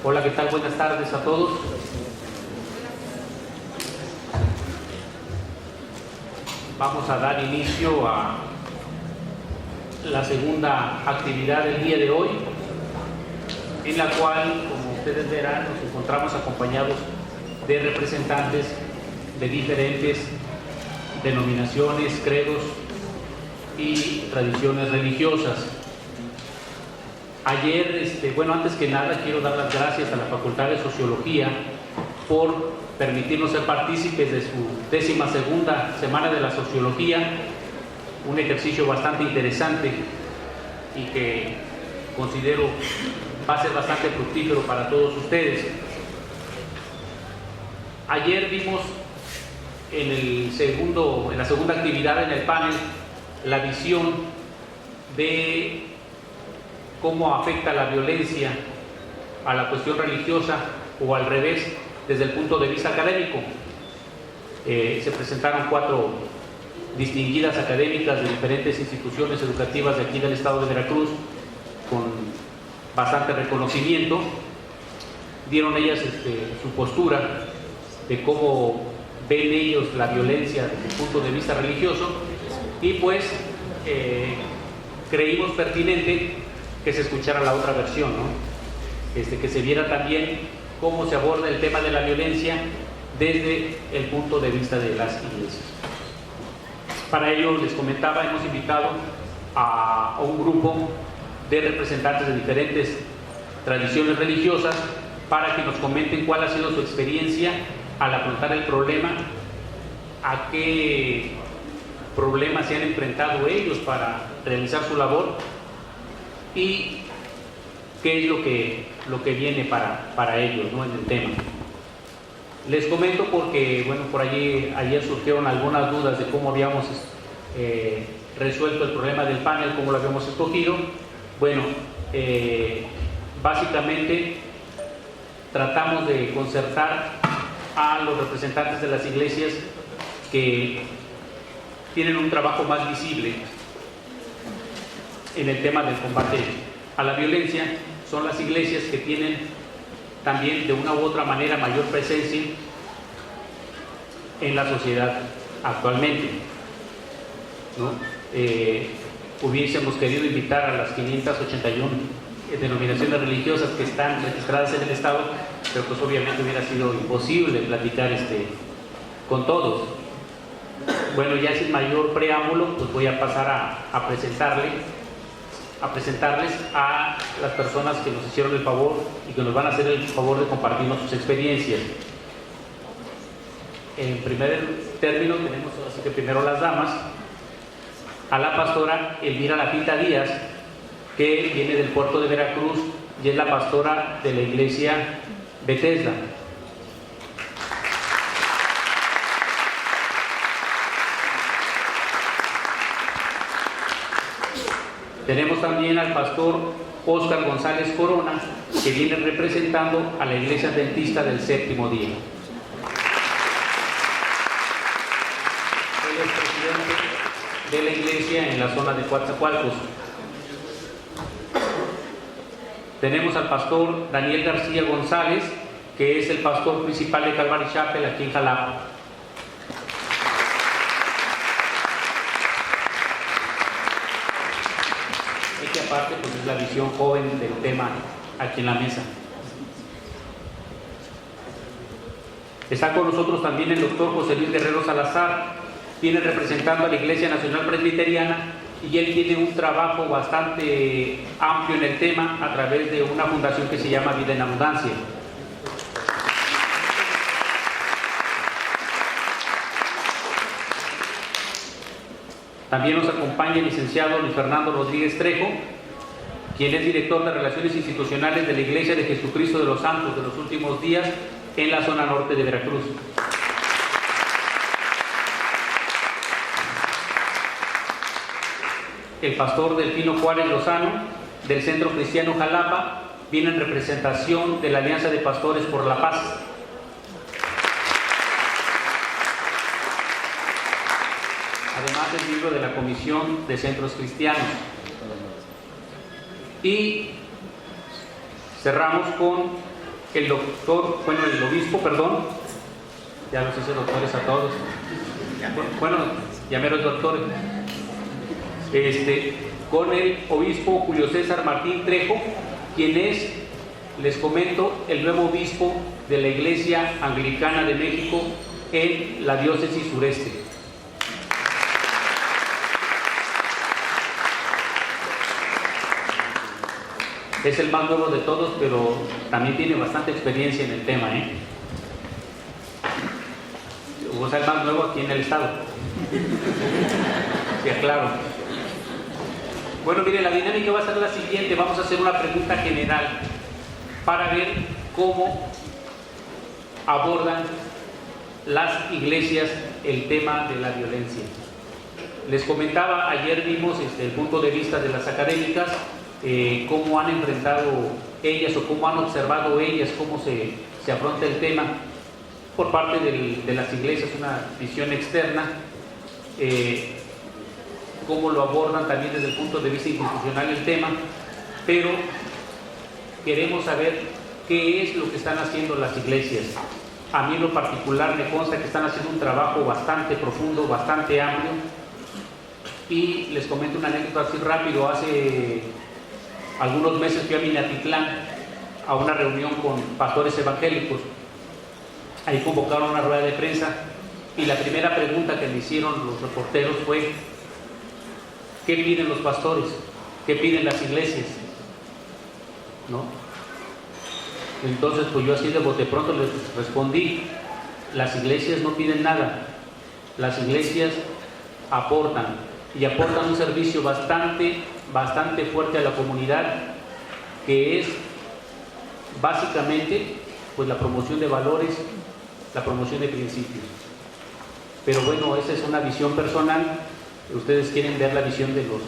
Hola, ¿qué tal? Buenas tardes a todos. Vamos a dar inicio a la segunda actividad del día de hoy, en la cual, como ustedes verán, nos encontramos acompañados de representantes de diferentes denominaciones, credos y tradiciones religiosas. Ayer, antes que nada, quiero dar las gracias a la Facultad de Sociología por permitirnos ser partícipes de su 12ª Semana de la Sociología, un ejercicio bastante interesante y que considero va a ser bastante fructífero para todos ustedes. Ayer vimos en la segunda actividad en el panel la visión de cómo afecta la violencia a la cuestión religiosa o al revés desde el punto de vista académico. Se presentaron 4 distinguidas académicas de diferentes instituciones educativas de aquí del estado de Veracruz con bastante reconocimiento. Dieron ellas su postura de cómo ven ellos la violencia desde el punto de vista religioso y pues creímos pertinente que se escuchara la otra versión, ¿no? Que se viera también cómo se aborda el tema de la violencia desde el punto de vista de las iglesias. Para ello, les comentaba, hemos invitado a un grupo de representantes de diferentes tradiciones religiosas para que nos comenten cuál ha sido su experiencia al afrontar el problema, a qué problemas se han enfrentado ellos para realizar su labor y qué es lo que viene para ellos, ¿no?, en el tema. Les comento porque, por allí ayer surgieron algunas dudas de cómo habíamos resuelto el problema del panel, cómo lo habíamos escogido. Básicamente tratamos de concertar a los representantes de las iglesias que tienen un trabajo más visible en el tema del combate a la violencia. Son las iglesias que tienen también de una u otra manera mayor presencia en la sociedad actualmente, ¿no? Hubiésemos querido invitar a las 581 denominaciones religiosas que están registradas en el estado, pero pues obviamente hubiera sido imposible platicar con todos. Ya sin mayor preámbulo, pues voy a pasar a presentarles a las personas que nos hicieron el favor y que nos van a hacer el favor de compartirnos sus experiencias. En primer término tenemos así que primero las damas, a la pastora Elvira Lapita Díaz, que viene del puerto de Veracruz y es la pastora de la iglesia Bethesda. Tenemos también al pastor Óscar González Corona, que viene representando a la iglesia adventista del Séptimo Día. Él es presidente de la iglesia en la zona de Coatzacoalcos. Tenemos al pastor Daniel García González, que es el pastor principal de Calvary Chapel aquí en Jalapa. Aparte, pues es la visión joven del tema aquí en la mesa. Está con nosotros también el doctor José Luis Guerrero Salazar, viene representando a la Iglesia Nacional Presbiteriana y él tiene un trabajo bastante amplio en el tema a través de una fundación que se llama Vida en Abundancia. También nos acompaña el licenciado Luis Fernando Rodríguez Trejo, quien es director de Relaciones Institucionales de la Iglesia de Jesucristo de los Santos de los Últimos Días en la zona norte de Veracruz. El pastor Delfino Juárez Lozano, del Centro Cristiano Jalapa, viene en representación de la Alianza de Pastores por la Paz. Además es miembro de la Comisión de Centros Cristianos. Y cerramos con el obispo, perdón, ya los hice doctores a todos, bueno, ya meros doctores, con el obispo Julio César Martín Trejo, quien es, les comento, el nuevo obispo de la Iglesia Anglicana de México en la diócesis sureste. Es el más nuevo de todos, pero también tiene bastante experiencia en el tema, O sea, el más nuevo aquí en el estado. Sí, claro. Bueno, mire, la dinámica va a ser la siguiente. Vamos a hacer una pregunta general para ver cómo abordan las iglesias el tema de la violencia. Les comentaba, ayer vimos el punto de vista de las académicas, cómo han enfrentado ellas o cómo han observado ellas, cómo se afronta el tema por parte de las iglesias, una visión externa, cómo lo abordan también desde el punto de vista institucional el tema, pero queremos saber qué es lo que están haciendo las iglesias. A mí en lo particular me consta que están haciendo un trabajo bastante profundo, bastante amplio, y les comento una anécdota así rápido. Hace algunos meses fui a Minatitlán a una reunión con pastores evangélicos. Ahí convocaron una rueda de prensa y la primera pregunta que me hicieron los reporteros fue: ¿qué piden los pastores? ¿Qué piden las iglesias? ¿No? Entonces, pues yo así de bote pronto les respondí: las iglesias no piden nada, las iglesias aportan, y aportan un servicio bastante fuerte a la comunidad, que es básicamente pues la promoción de valores, la promoción de principios. Pero bueno, esa es una visión personal. Ustedes quieren ver la visión de los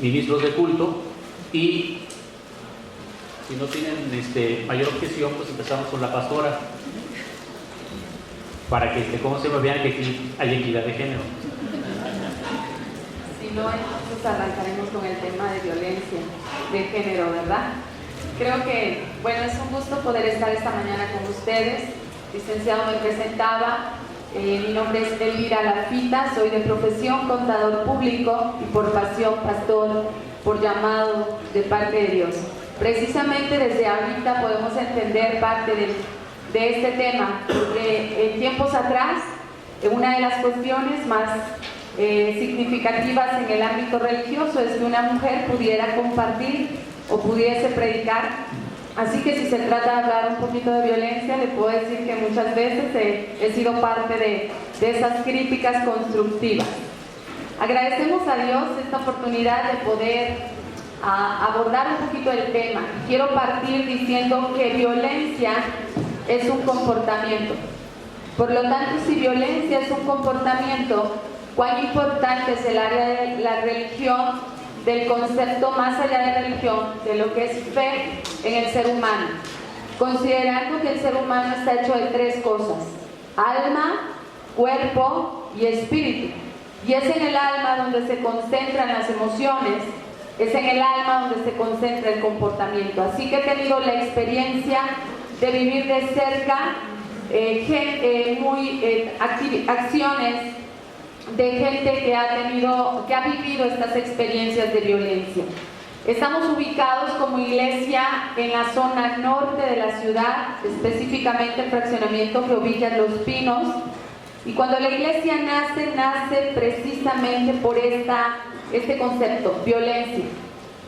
ministros de culto, y si no tienen mayor objeción, pues empezamos con la pastora para que vean que aquí hay equidad de género. Si no, entonces arrancaremos con el tema de violencia de género, ¿verdad? Creo que, bueno, es un gusto poder estar esta mañana con ustedes. Licenciado, me presentaba. Mi nombre es Elvira Lafita, soy de profesión contador público y por pasión pastor, por llamado de parte de Dios. Precisamente desde ahorita podemos entender parte de este tema, porque en tiempos atrás, una de las cuestiones más significativas en el ámbito religioso es que una mujer pudiera compartir o pudiese predicar. Así que si se trata de hablar un poquito de violencia, le puedo decir que muchas veces he sido parte de esas críticas constructivas. Agradecemos a Dios esta oportunidad de poder abordar un poquito el tema. Quiero partir diciendo que violencia es un comportamiento. Por lo tanto, si violencia es un comportamiento, cuán importante es el área de la religión, del concepto más allá de religión, de lo que es fe en el ser humano, considerando que el ser humano está hecho de tres cosas: alma, cuerpo y espíritu. Y es en el alma donde se concentran las emociones, es en el alma donde se concentra el comportamiento. Así que he tenido la experiencia de vivir de cerca acciones de gente que ha vivido estas experiencias de violencia. Estamos ubicados como iglesia en la zona norte de la ciudad, específicamente el fraccionamiento Geovillas Los Pinos, y cuando la iglesia nace precisamente por este concepto, violencia.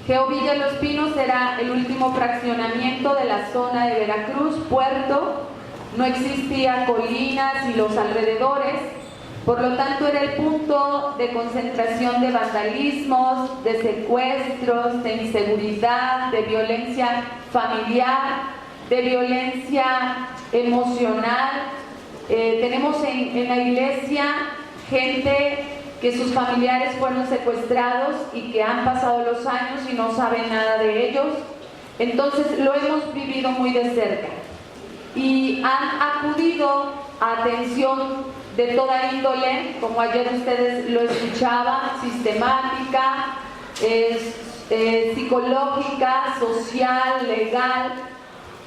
Geovillas Los Pinos era el último fraccionamiento de la zona de Veracruz, Puerto. No existía Colinas y los alrededores. Por lo tanto, era el punto de concentración de vandalismos, de secuestros, de inseguridad, de violencia familiar, de violencia emocional. Tenemos en la iglesia gente que sus familiares fueron secuestrados y que han pasado los años y no saben nada de ellos. Entonces, lo hemos vivido muy de cerca. Y han acudido a atención de toda índole, como ayer ustedes lo escuchaban, sistemática, psicológica, social, legal,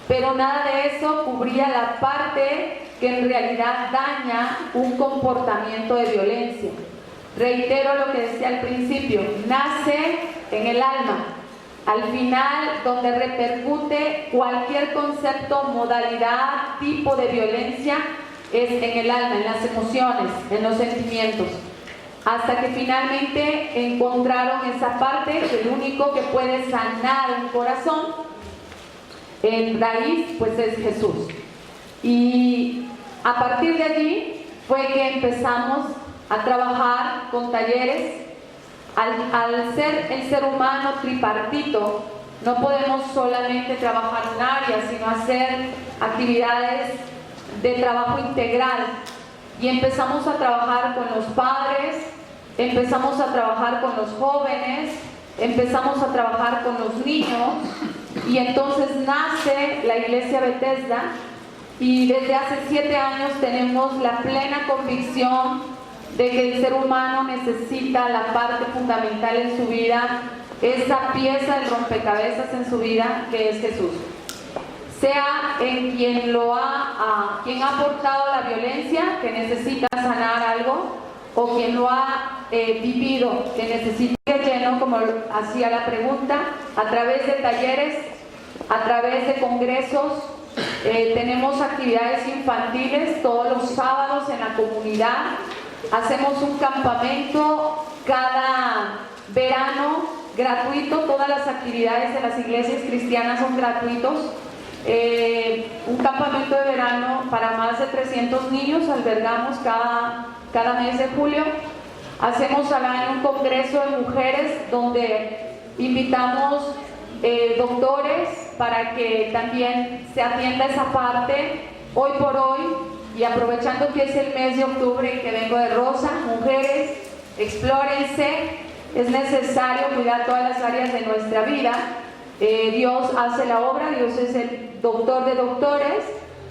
pero nada de eso cubría la parte que en realidad daña un comportamiento de violencia. Reitero lo que decía al principio, nace en el alma. Al final, donde repercute cualquier concepto, modalidad, tipo de violencia, es en el alma, en las emociones, en los sentimientos. Hasta que finalmente encontraron esa parte, que el único que puede sanar un corazón en raíz, pues es Jesús. Y a partir de allí fue que empezamos a trabajar con talleres. Al ser el ser humano tripartito, no podemos solamente trabajar un área, sino hacer actividades de trabajo integral. Y empezamos a trabajar con los padres, empezamos a trabajar con los jóvenes, empezamos a trabajar con los niños, y entonces nace la Iglesia Bethesda, y desde hace 7 años tenemos la plena convicción de que el ser humano necesita la parte fundamental en su vida, esa pieza del rompecabezas en su vida, que es Jesús. Sea en quien quien ha aportado la violencia, que necesita sanar algo, o quien lo ha vivido, que necesita lleno, como hacía la pregunta, a través de talleres, a través de congresos. Tenemos actividades infantiles todos los sábados en la comunidad. Hacemos un campamento cada verano gratuito. Todas las actividades de las iglesias cristianas son gratuitos. Un campamento de verano para más de 300 niños albergamos cada mes de julio. Hacemos al año un congreso de mujeres donde invitamos doctores para que también se atienda esa parte. Hoy por hoy, y aprovechando que es el mes de octubre y que vengo de rosa, mujeres, explórense. Es necesario cuidar todas las áreas de nuestra vida. Dios hace la obra, Dios es el doctor de doctores,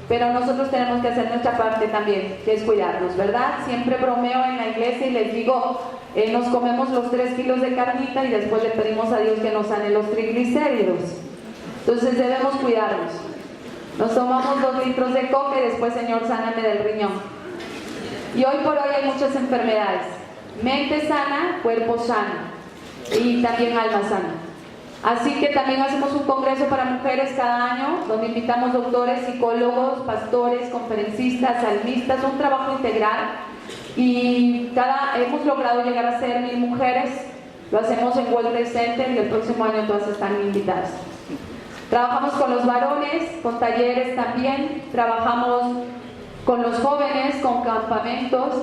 pero nosotros tenemos que hacer nuestra parte también, que es cuidarnos, ¿verdad? Siempre bromeo en la iglesia y les digo, nos comemos los 3 kilos de carnita y después le pedimos a Dios que nos sane los triglicéridos. Entonces debemos cuidarnos. Nos tomamos 2 litros de coca y después, Señor, sáname del riñón. Y hoy por hoy hay muchas enfermedades. Mente sana, cuerpo sano, y también alma sana. Así que también hacemos un congreso para mujeres cada año, donde invitamos doctores, psicólogos, pastores, conferencistas, salmistas, un trabajo integral. Y hemos logrado llegar a ser 1000 mujeres. Lo hacemos en World Trade Center y el próximo año todas están invitadas. Trabajamos con los varones, con talleres también, trabajamos con los jóvenes, con campamentos,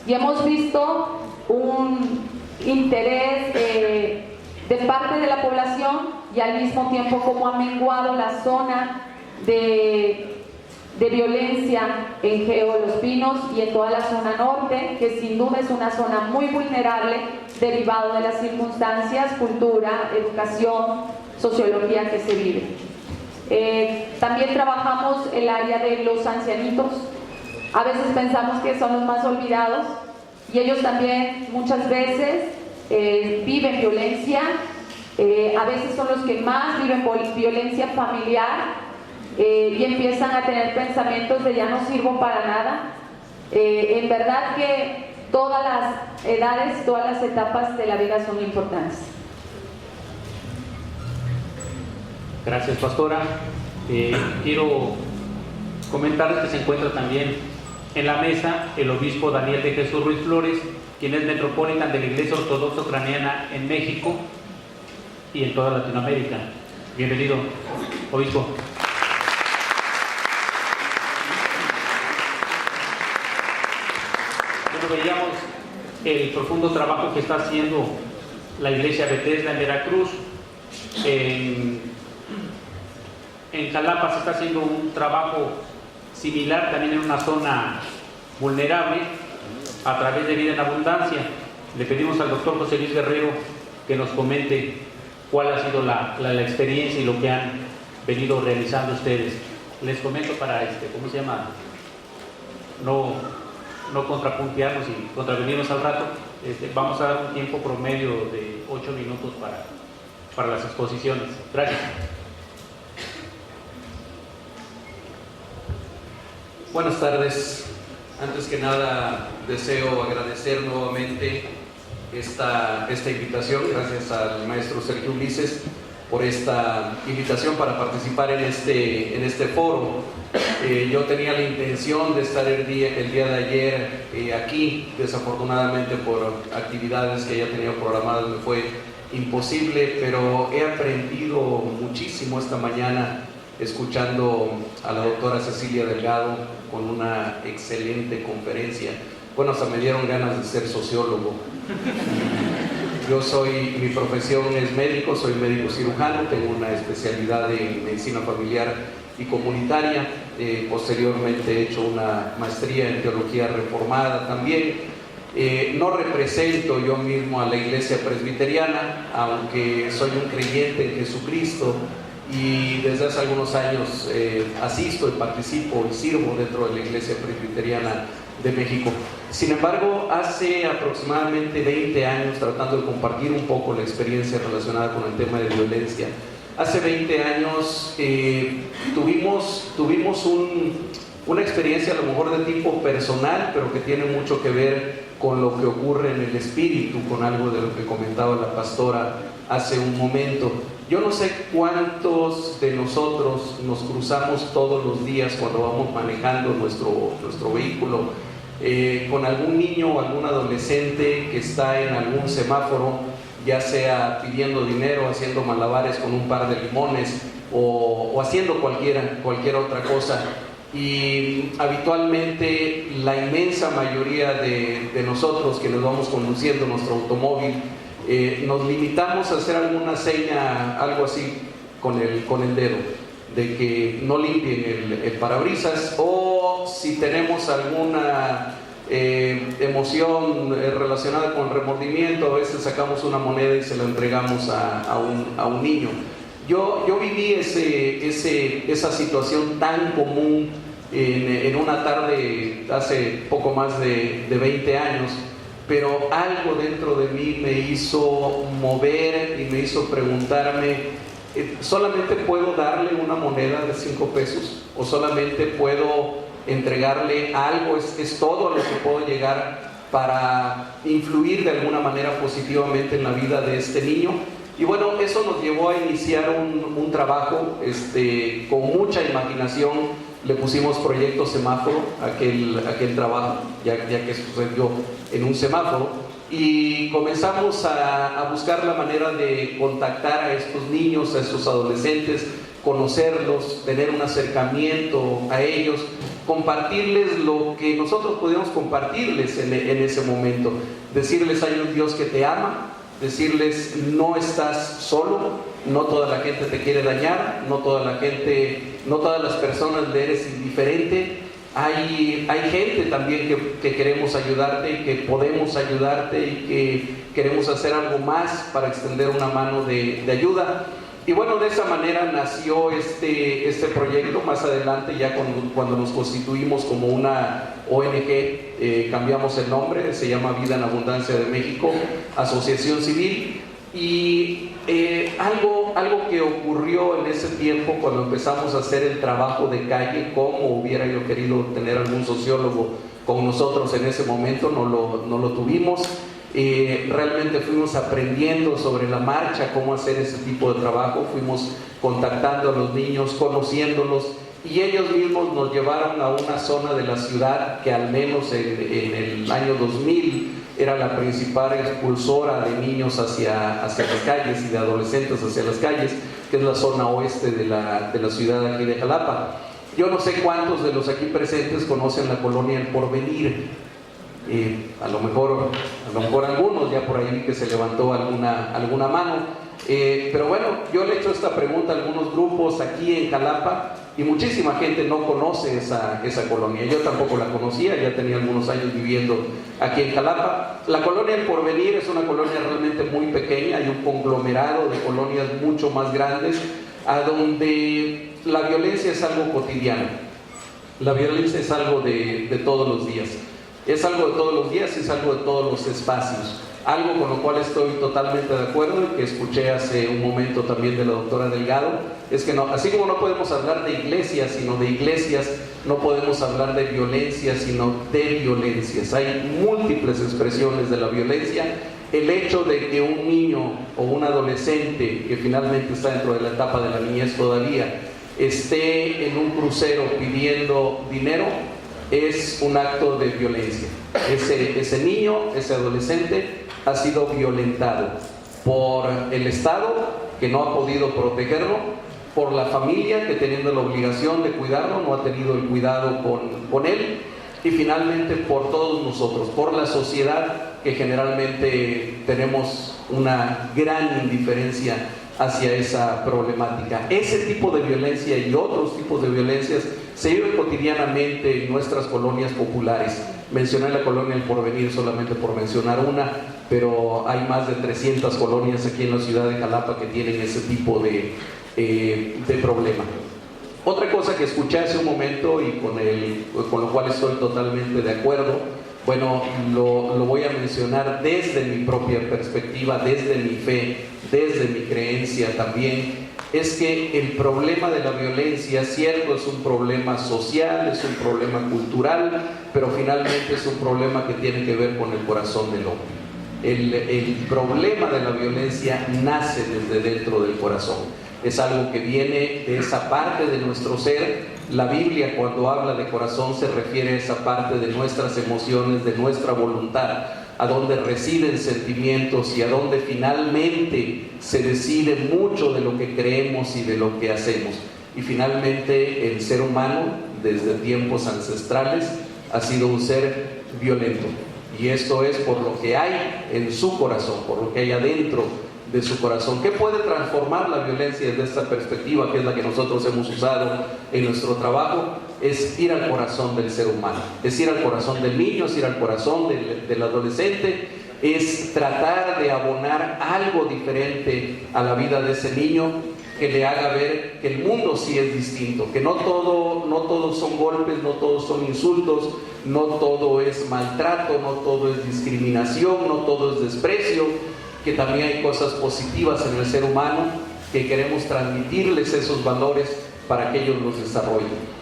y hemos visto un interés de parte de la población, y al mismo tiempo cómo ha menguado la zona de violencia en Geo Los Pinos y en toda la zona norte, que sin duda es una zona muy vulnerable derivado de las circunstancias, cultura, educación, sociología que se vive. También trabajamos el área de los ancianitos. A veces pensamos que son los más olvidados, y ellos también muchas veces viven violencia. A veces son los que más viven violencia familiar, y empiezan a tener pensamientos de ya no sirvo para nada. En verdad que todas las edades, todas las etapas de la vida son importantes. Gracias, pastora. Quiero comentarles que se encuentra también en la mesa el obispo Daniel de Jesús Ruiz Flores, quien es metropolitan de la Iglesia Ortodoxa Ucraniana en México y en toda Latinoamérica. Bienvenido, obispo. Bueno, veíamos el profundo trabajo que está haciendo la Iglesia Bethesda en Veracruz. En Jalapa se está haciendo un trabajo similar también en una zona vulnerable a través de Vida en Abundancia. Le pedimos al doctor José Luis Guerrero que nos comente cuál ha sido la experiencia y lo que han venido realizando ustedes. Les comento para ¿cómo se llama? No contrapuntearnos y contravenirnos al rato. Vamos a dar un tiempo promedio de 8 minutos para las exposiciones. Gracias. Buenas tardes. Antes que nada, deseo agradecer nuevamente esta invitación. Gracias al maestro Sergio Ulises por esta invitación para participar en este foro. Yo tenía la intención de estar el día de ayer aquí. Desafortunadamente, por actividades que ya tenía programadas, me fue imposible, pero he aprendido muchísimo esta mañana escuchando a la doctora Cecilia Delgado con una excelente conferencia. Bueno, hasta me dieron ganas de ser sociólogo. Mi profesión es médico, soy médico cirujano, tengo una especialidad en medicina familiar y comunitaria. Posteriormente he hecho una maestría en teología reformada también. No represento yo mismo a la iglesia presbiteriana, aunque soy un creyente en Jesucristo, y desde hace algunos años asisto y participo y sirvo dentro de la Iglesia Presbiteriana de México. Sin embargo, hace aproximadamente 20 años, tratando de compartir un poco la experiencia relacionada con el tema de violencia, hace 20 años tuvimos una experiencia a lo mejor de tipo personal, pero que tiene mucho que ver con lo que ocurre en el espíritu, con algo de lo que comentaba la pastora hace un momento. Yo no sé cuántos de nosotros nos cruzamos todos los días cuando vamos manejando nuestro vehículo con algún niño o algún adolescente que está en algún semáforo, ya sea pidiendo dinero, haciendo malabares con un par de limones o haciendo cualquier otra cosa. Y habitualmente la inmensa mayoría de nosotros que nos vamos conduciendo nuestro automóvil nos limitamos a hacer alguna seña, algo así con el dedo, de que no limpien el parabrisas, o si tenemos alguna emoción relacionada con remordimiento, a veces sacamos una moneda y se la entregamos a un niño. Yo viví esa situación tan común en una tarde hace poco más de 20 años, pero algo dentro de mí me hizo mover y me hizo preguntarme, ¿solamente puedo darle una moneda de 5 pesos? ¿O solamente puedo entregarle algo? ¿Es todo a lo que puedo llegar para influir de alguna manera positivamente en la vida de este niño? Y bueno, eso nos llevó a iniciar un trabajo con mucha imaginación. Le pusimos proyecto semáforo a aquel trabajo, ya que sucedió en un semáforo, y comenzamos a buscar la manera de contactar a estos niños, a estos adolescentes, conocerlos, tener un acercamiento a ellos, compartirles lo que nosotros podíamos compartirles en ese momento, decirles: hay un Dios que te ama, decirles: no estás solo, no toda la gente te quiere dañar, no todas las personas le eres indiferente. Hay gente también que queremos ayudarte y que podemos ayudarte y que queremos hacer algo más para extender una mano de ayuda. Y bueno, de esa manera nació este proyecto. Más adelante, ya cuando nos constituimos como una ONG, cambiamos el nombre, se llama Vida en Abundancia de México, Asociación Civil. Y algo que ocurrió en ese tiempo, cuando empezamos a hacer el trabajo de calle, como hubiera yo querido tener algún sociólogo con nosotros en ese momento, no lo tuvimos. Realmente fuimos aprendiendo sobre la marcha cómo hacer ese tipo de trabajo, fuimos contactando a los niños, conociéndolos, y ellos mismos nos llevaron a una zona de la ciudad que al menos en el año 2000 era la principal expulsora de niños hacia las calles y de adolescentes hacia las calles, que es la zona oeste de la ciudad aquí de Jalapa. Yo no sé cuántos de los aquí presentes conocen la colonia El Porvenir. A lo mejor algunos, ya por ahí vi que se levantó alguna mano. Pero bueno, yo le he hecho esta pregunta a algunos grupos aquí en Jalapa y muchísima gente no conoce esa colonia. Yo tampoco la conocía, ya tenía algunos años viviendo aquí en Jalapa. La colonia El Porvenir es una colonia realmente muy pequeña, hay un conglomerado de colonias mucho más grandes, a donde la violencia es algo cotidiano. La violencia es algo de todos los días. Es algo de todos los días, es algo de todos los espacios. Algo con lo cual estoy totalmente de acuerdo y que escuché hace un momento también de la doctora Delgado, es que no, así como no podemos hablar de iglesias, sino de iglesias, no podemos hablar de violencia, sino de violencias. Hay múltiples expresiones de la violencia. El hecho de que un niño o un adolescente, que finalmente está dentro de la etapa de la niñez todavía, esté en un crucero pidiendo dinero, es un acto de violencia. Ese niño, ese adolescente, ha sido violentado por el Estado, que no ha podido protegerlo, por la familia, que teniendo la obligación de cuidarlo, no ha tenido el cuidado con él, y finalmente por todos nosotros, por la sociedad, que generalmente tenemos una gran indiferencia hacia esa problemática. Ese tipo de violencia y otros tipos de violencias se viven cotidianamente en nuestras colonias populares. Mencioné la colonia El Porvenir solamente por mencionar una, pero hay más de 300 colonias aquí en la ciudad de Jalapa que tienen ese tipo de problema. Otra cosa que escuché hace un momento y con lo cual estoy totalmente de acuerdo, bueno, lo voy a mencionar desde mi propia perspectiva, desde mi fe, desde mi creencia también, es que el problema de la violencia, cierto, es un problema social, es un problema cultural, pero finalmente es un problema que tiene que ver con el corazón del hombre. El problema de la violencia nace desde dentro del corazón. Es algo que viene de esa parte de nuestro ser. La Biblia, cuando habla de corazón, se refiere a esa parte de nuestras emociones, de nuestra voluntad, a donde residen sentimientos y a donde finalmente se decide mucho de lo que creemos y de lo que hacemos. Y finalmente el ser humano, desde tiempos ancestrales, ha sido un ser violento. Y esto es por lo que hay en su corazón, por lo que hay adentro de su corazón. ¿Qué puede transformar la violencia desde esta perspectiva, que es la que nosotros hemos usado en nuestro trabajo? Es ir al corazón del ser humano, es ir al corazón del niño, es ir al corazón del adolescente, es tratar de abonar algo diferente a la vida de ese niño, que le haga ver que el mundo sí es distinto, que no todo son golpes, no todos son insultos, no todo es maltrato, no todo es discriminación, no todo es desprecio, que también hay cosas positivas en el ser humano, que queremos transmitirles esos valores para que ellos los desarrollen.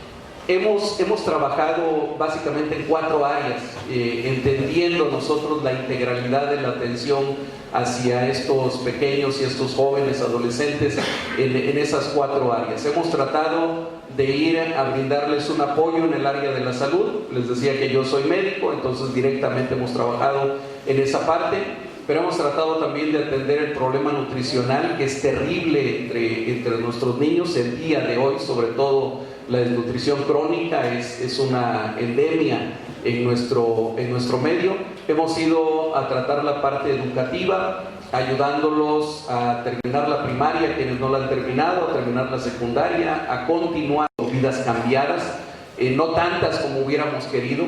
Hemos trabajado básicamente en 4 áreas, entendiendo nosotros la integralidad de la atención hacia estos pequeños y estos jóvenes adolescentes en esas 4 áreas. Hemos tratado de ir a brindarles un apoyo en el área de la salud. Les decía que yo soy médico, entonces directamente hemos trabajado en esa parte, pero hemos tratado también de atender el problema nutricional, que es terrible entre nuestros niños el día de hoy, sobre todo la desnutrición crónica es una endemia en nuestro medio. Hemos ido a tratar la parte educativa, ayudándolos a terminar la primaria, quienes no la han terminado, a terminar la secundaria, a continuar vidas cambiadas, no tantas como hubiéramos querido,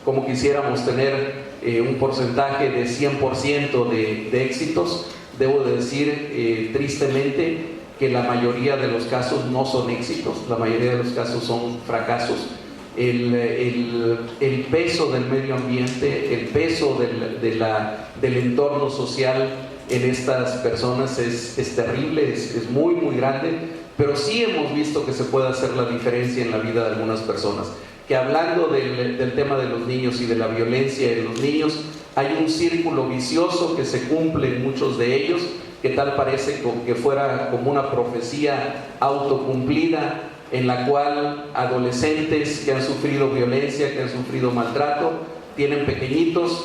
como quisiéramos tener un porcentaje de 100% de éxitos. Debo de decir tristemente que la mayoría de los casos no son éxitos, la mayoría de los casos son fracasos. El peso del medio ambiente, el peso del entorno social en estas personas es terrible, es muy, muy grande, pero sí hemos visto que se puede hacer la diferencia en la vida de algunas personas. Que hablando del tema de los niños y de la violencia de los niños, hay un círculo vicioso que se cumple en muchos de ellos, que tal parece que fuera como una profecía autocumplida, en la cual adolescentes que han sufrido violencia, que han sufrido maltrato, tienen pequeñitos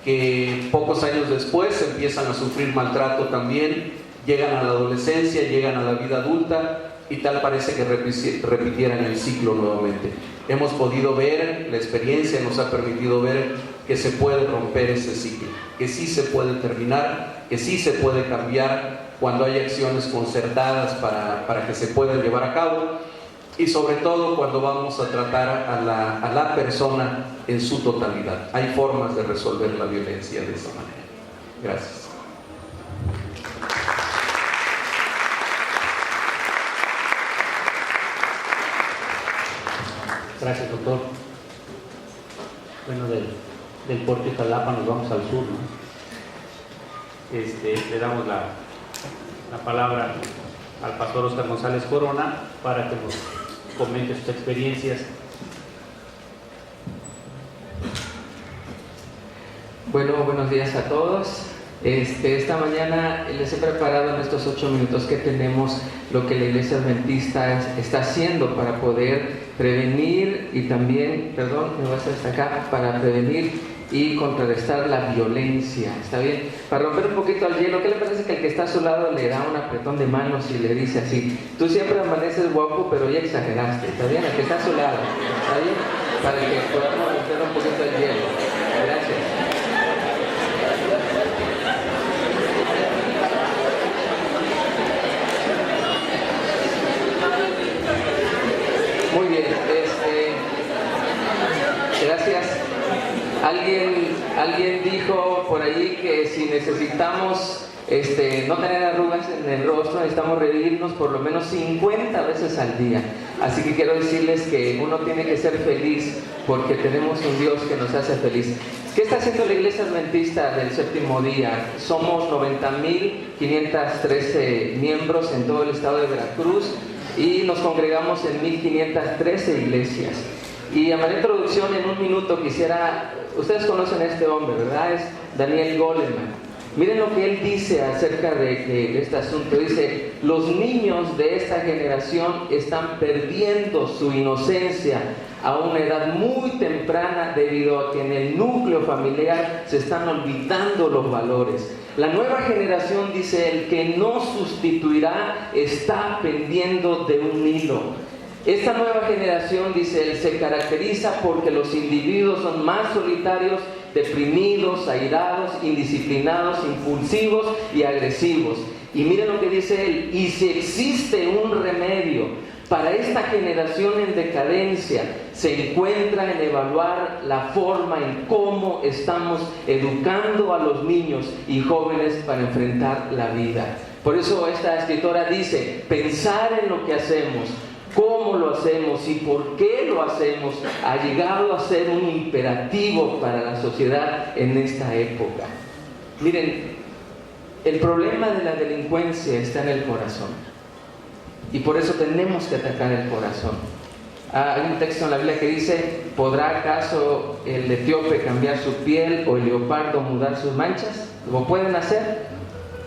que pocos años después empiezan a sufrir maltrato también, llegan a la adolescencia, llegan a la vida adulta, y tal parece que repitieran el ciclo nuevamente. Hemos podido ver, la experiencia nos ha permitido ver que se puede romper ese ciclo, que sí se puede terminar, que sí se puede cambiar cuando hay acciones concertadas para que se puedan llevar a cabo, y sobre todo cuando vamos a tratar a la persona en su totalidad. Hay formas de resolver la violencia de esa manera. Gracias. Gracias, doctor. Bueno, del puerto de Jalapa nos vamos al sur, ¿no? Le damos la palabra al pastor Oscar González Corona para que nos comente sus experiencias Bueno, buenos días a todos. Esta mañana les he preparado en estos 8 minutos que tenemos lo que la Iglesia Adventista está haciendo para poder prevenir y también, me voy a hacer hasta acá, para prevenir y contrarrestar la violencia. ¿Está bien? Para romper un poquito el hielo, ¿qué le parece que el que está a su lado le da un apretón de manos y le dice así: tú siempre amaneces guapo, pero ya exageraste? ¿Está bien? El que está a su lado, ¿está bien? Para que podamos romper un poquito el hielo. Gracias. Muy bien, gracias. Alguien dijo por ahí que si necesitamos no tener arrugas en el rostro, necesitamos reírnos por lo menos 50 veces al día. Así que quiero decirles que uno tiene que ser feliz porque tenemos un Dios que nos hace feliz. ¿Qué está haciendo la Iglesia Adventista del Séptimo Día? Somos 90.513 miembros en todo el estado de Veracruz y nos congregamos en 1.513 iglesias. Y a manera de introducción, en un minuto quisiera, ustedes conocen a este hombre, ¿verdad? Es Daniel Goleman. Miren lo que él dice acerca de este asunto. Dice: los niños de esta generación están perdiendo su inocencia a una edad muy temprana debido a que en el núcleo familiar se están olvidando los valores. La nueva generación, dice él, que no sustituirá, está pendiendo de un hilo. Esta nueva generación, dice él, se caracteriza porque los individuos son más solitarios, deprimidos, airados, indisciplinados, impulsivos y agresivos. Y miren lo que dice él: y si existe un remedio para esta generación en decadencia, se encuentra en evaluar la forma en cómo estamos educando a los niños y jóvenes para enfrentar la vida. Por eso esta escritora dice: pensar en lo que hacemos, cómo lo hacemos y por qué lo hacemos ha llegado a ser un imperativo para la sociedad en esta época. Miren, el problema de la delincuencia está en el corazón y por eso tenemos que atacar el corazón. Hay un texto en la Biblia que dice: ¿podrá acaso el etíope cambiar su piel o el leopardo mudar sus manchas? ¿Lo pueden hacer?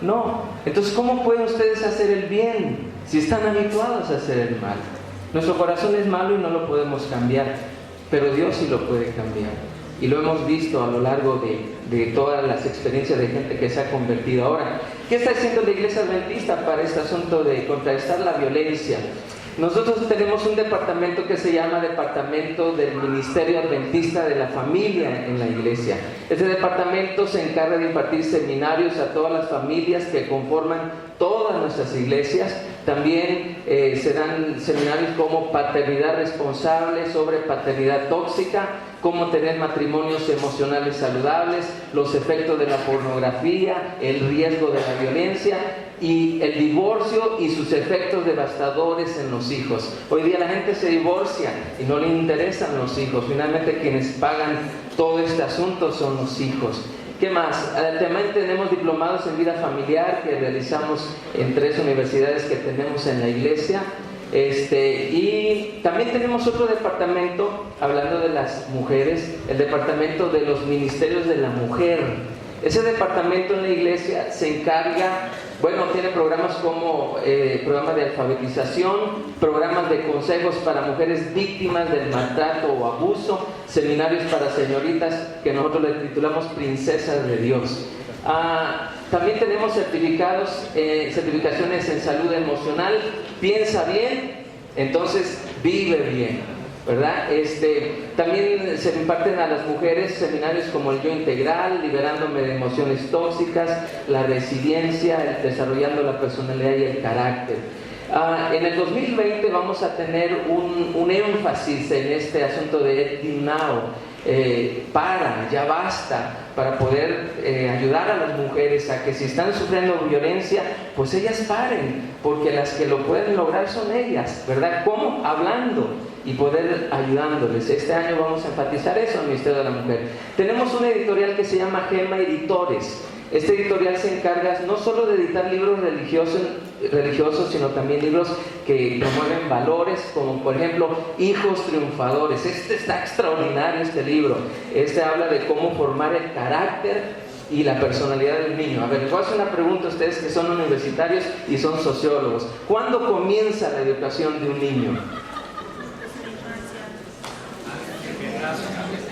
No. Entonces, ¿cómo pueden ustedes hacer el bien si están habituados a hacer el mal? Nuestro corazón es malo y no lo podemos cambiar, pero Dios sí lo puede cambiar. Y lo hemos visto a lo largo de todas las experiencias de gente que se ha convertido. Ahora, ¿qué está haciendo la Iglesia Adventista para este asunto de contrarrestar la violencia? Nosotros tenemos un departamento que se llama Departamento del Ministerio Adventista de la Familia en la Iglesia. Este departamento se encarga de impartir seminarios a todas las familias que conforman todas nuestras iglesias. También se dan seminarios como paternidad responsable, sobre paternidad tóxica, cómo tener matrimonios emocionales saludables, los efectos de la pornografía, el riesgo de la violencia y el divorcio y sus efectos devastadores en los hijos. Hoy día la gente se divorcia y no le interesan los hijos. Finalmente quienes pagan todo este asunto son los hijos. ¿Qué más? También tenemos diplomados en vida familiar que realizamos en 3 universidades que tenemos en la iglesia. Y también tenemos otro departamento, hablando de las mujeres, el departamento de los ministerios de la mujer. Ese departamento en la iglesia se encarga, tiene programas como programas de alfabetización, programas de consejos para mujeres víctimas del maltrato o abuso, seminarios para señoritas que nosotros le titulamos Princesas de Dios. También tenemos certificaciones en salud emocional. Piensa bien, entonces vive bien, ¿verdad? También se imparten a las mujeres seminarios como el Yo Integral, liberándome de emociones tóxicas, la resiliencia, desarrollando la personalidad y el carácter. En el 2020 vamos a tener un énfasis en este asunto de End Now. Ya basta, para poder ayudar a las mujeres a que si están sufriendo violencia, pues ellas paren, porque las que lo pueden lograr son ellas, ¿verdad? ¿Cómo? Hablando y poder ayudándoles. Este año vamos a enfatizar eso en el Ministerio de la Mujer. Tenemos una editorial que se llama Gema Editores. Este editorial se encarga no solo de editar libros religiosos religiosos, sino también libros que promueven valores, como por ejemplo Hijos Triunfadores. Este está extraordinario, este libro. Este habla de cómo formar el carácter y la personalidad del niño. A ver, les voy a hacer una pregunta a ustedes que son universitarios y son sociólogos. ¿Cuándo comienza la educación de un niño?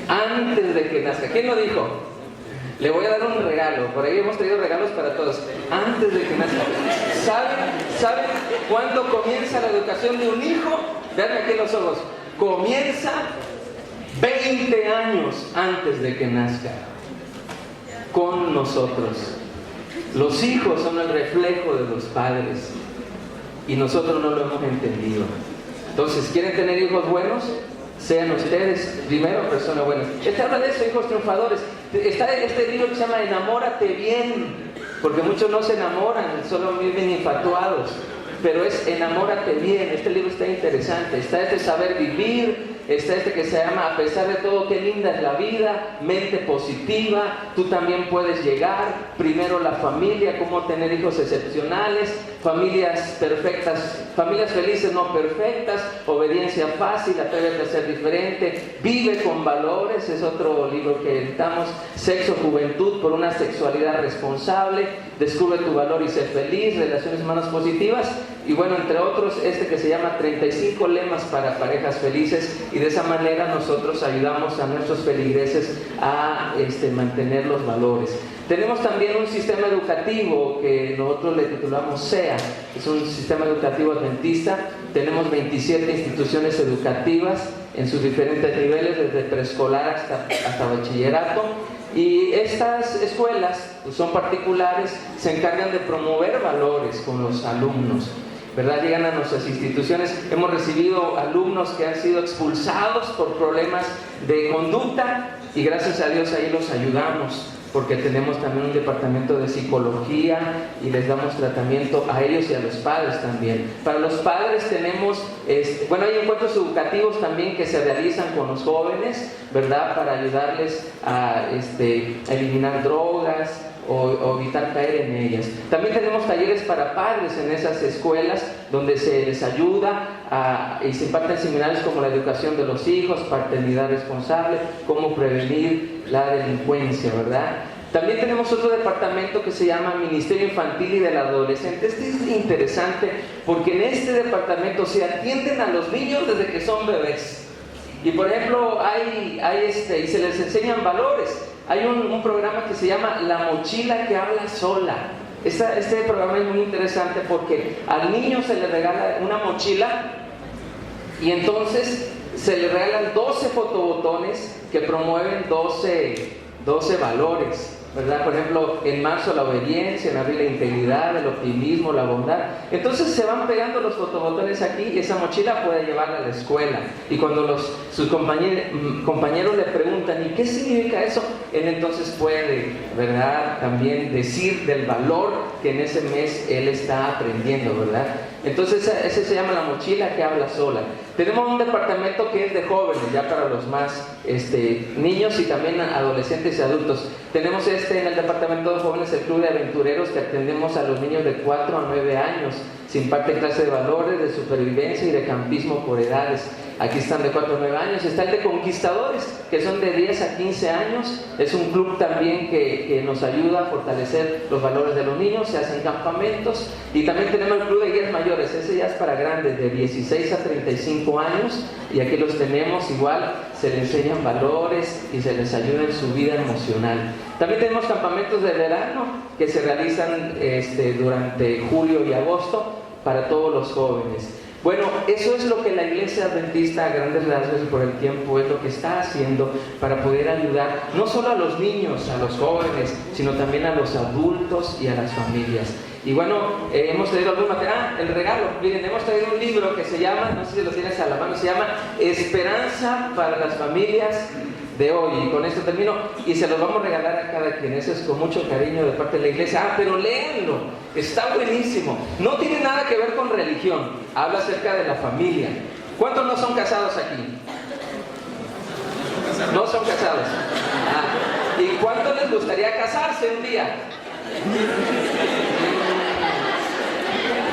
Antes de que nazca. ¿Quién lo dijo? Le voy a dar un regalo. Por ahí hemos traído regalos para todos. Antes de que nazca. ¿Saben cuándo comienza la educación de un hijo? Veanme aquí los ojos. Comienza 20 años antes de que nazca. Con nosotros. Los hijos son el reflejo de los padres. Y nosotros no lo hemos entendido. Entonces, ¿quieren tener hijos buenos? Sean ustedes primero personas buenas. Este habla de eso, Hijos Triunfadores. Está este libro que se llama Enamórate Bien, porque muchos no se enamoran, solo viven infatuados, pero es Enamórate Bien. Este libro está interesante. Está este Saber Vivir, está este que se llama A pesar de todo, qué linda es la vida, Mente Positiva, tú también puedes llegar, Primero la familia, cómo tener hijos excepcionales, Familias perfectas, familias felices no perfectas, Obediencia fácil, Atrévete a ser diferente, Vive con valores, es otro libro que editamos, Sexo, Juventud, por una sexualidad responsable, Descubre tu valor y sé feliz, Relaciones humanas positivas, y bueno, entre otros, este que se llama 35 lemas para parejas felices, y de esa manera nosotros ayudamos a nuestros feligreses a mantener los valores. Tenemos también un sistema educativo que nosotros le titulamos SEA, es un sistema educativo adventista. Tenemos 27 instituciones educativas en sus diferentes niveles, desde preescolar hasta bachillerato. Y estas escuelas, pues son particulares, se encargan de promover valores con los alumnos, ¿verdad? Llegan a nuestras instituciones. Hemos recibido alumnos que han sido expulsados por problemas de conducta y gracias a Dios ahí los ayudamos, porque tenemos también un departamento de psicología y les damos tratamiento a ellos y a los padres también. Para los padres tenemos, hay encuentros educativos también que se realizan con los jóvenes, ¿verdad? Para ayudarles a eliminar drogas o evitar caer en ellas. También tenemos talleres para padres en esas escuelas donde se les ayuda y se imparten seminarios como la educación de los hijos, paternidad responsable, cómo prevenir la delincuencia, ¿verdad? También tenemos otro departamento que se llama Ministerio Infantil y del Adolescente. Este es interesante porque en este departamento se atienden a los niños desde que son bebés. Y por ejemplo, y se les enseñan valores. Hay un programa que se llama La Mochila que Habla Sola. Este programa es muy interesante porque al niño se le regala una mochila y entonces se le regalan 12 fotobotones que promueven 12 valores, ¿verdad? Por ejemplo, en marzo la obediencia, en abril la integridad, el optimismo, la bondad. Entonces se van pegando los fotobotones aquí y esa mochila puede llevarla a la escuela. Y cuando sus compañeros le preguntan, ¿y qué significa eso? Él entonces puede, ¿verdad?, también decir del valor que en ese mes él está aprendiendo, ¿verdad? Entonces ese se llama La Mochila que Habla Sola. Tenemos un departamento que es de jóvenes, ya para los más niños y también adolescentes y adultos. Tenemos en el departamento de jóvenes el Club de Aventureros, que atendemos a los niños de 4 a 9 años. Se imparte clase de valores, de supervivencia y de campismo por edades. Aquí están de 4 a 9 años. Está el de Conquistadores, que son de 10 a 15 años. Es un club también que nos ayuda a fortalecer los valores de los niños. Se hacen campamentos. Y también tenemos el Club de Guías Mayores. Ese ya es para grandes, de 16 a 35 años. Y aquí los tenemos igual. Se les enseñan valores y se les ayuda en su vida emocional. También tenemos campamentos de verano que se realizan durante julio y agosto para todos los jóvenes. Bueno, eso es lo que la Iglesia Adventista a grandes rasgos y por el tiempo es lo que está haciendo para poder ayudar no solo a los niños, a los jóvenes, sino también a los adultos y a las familias. Y bueno, hemos traído algún material. El regalo, miren, hemos traído un libro que se llama, no sé si lo tienes a la mano, se llama Esperanza para las Familias de Hoy. Y con esto termino y se los vamos a regalar a cada quien. Eso es con mucho cariño de parte de la iglesia. Pero léanlo, está buenísimo. No tiene nada que ver con religión, habla acerca de la familia. ¿Cuántos no son casados aquí? No son casados. ¿Y cuántos les gustaría casarse un día?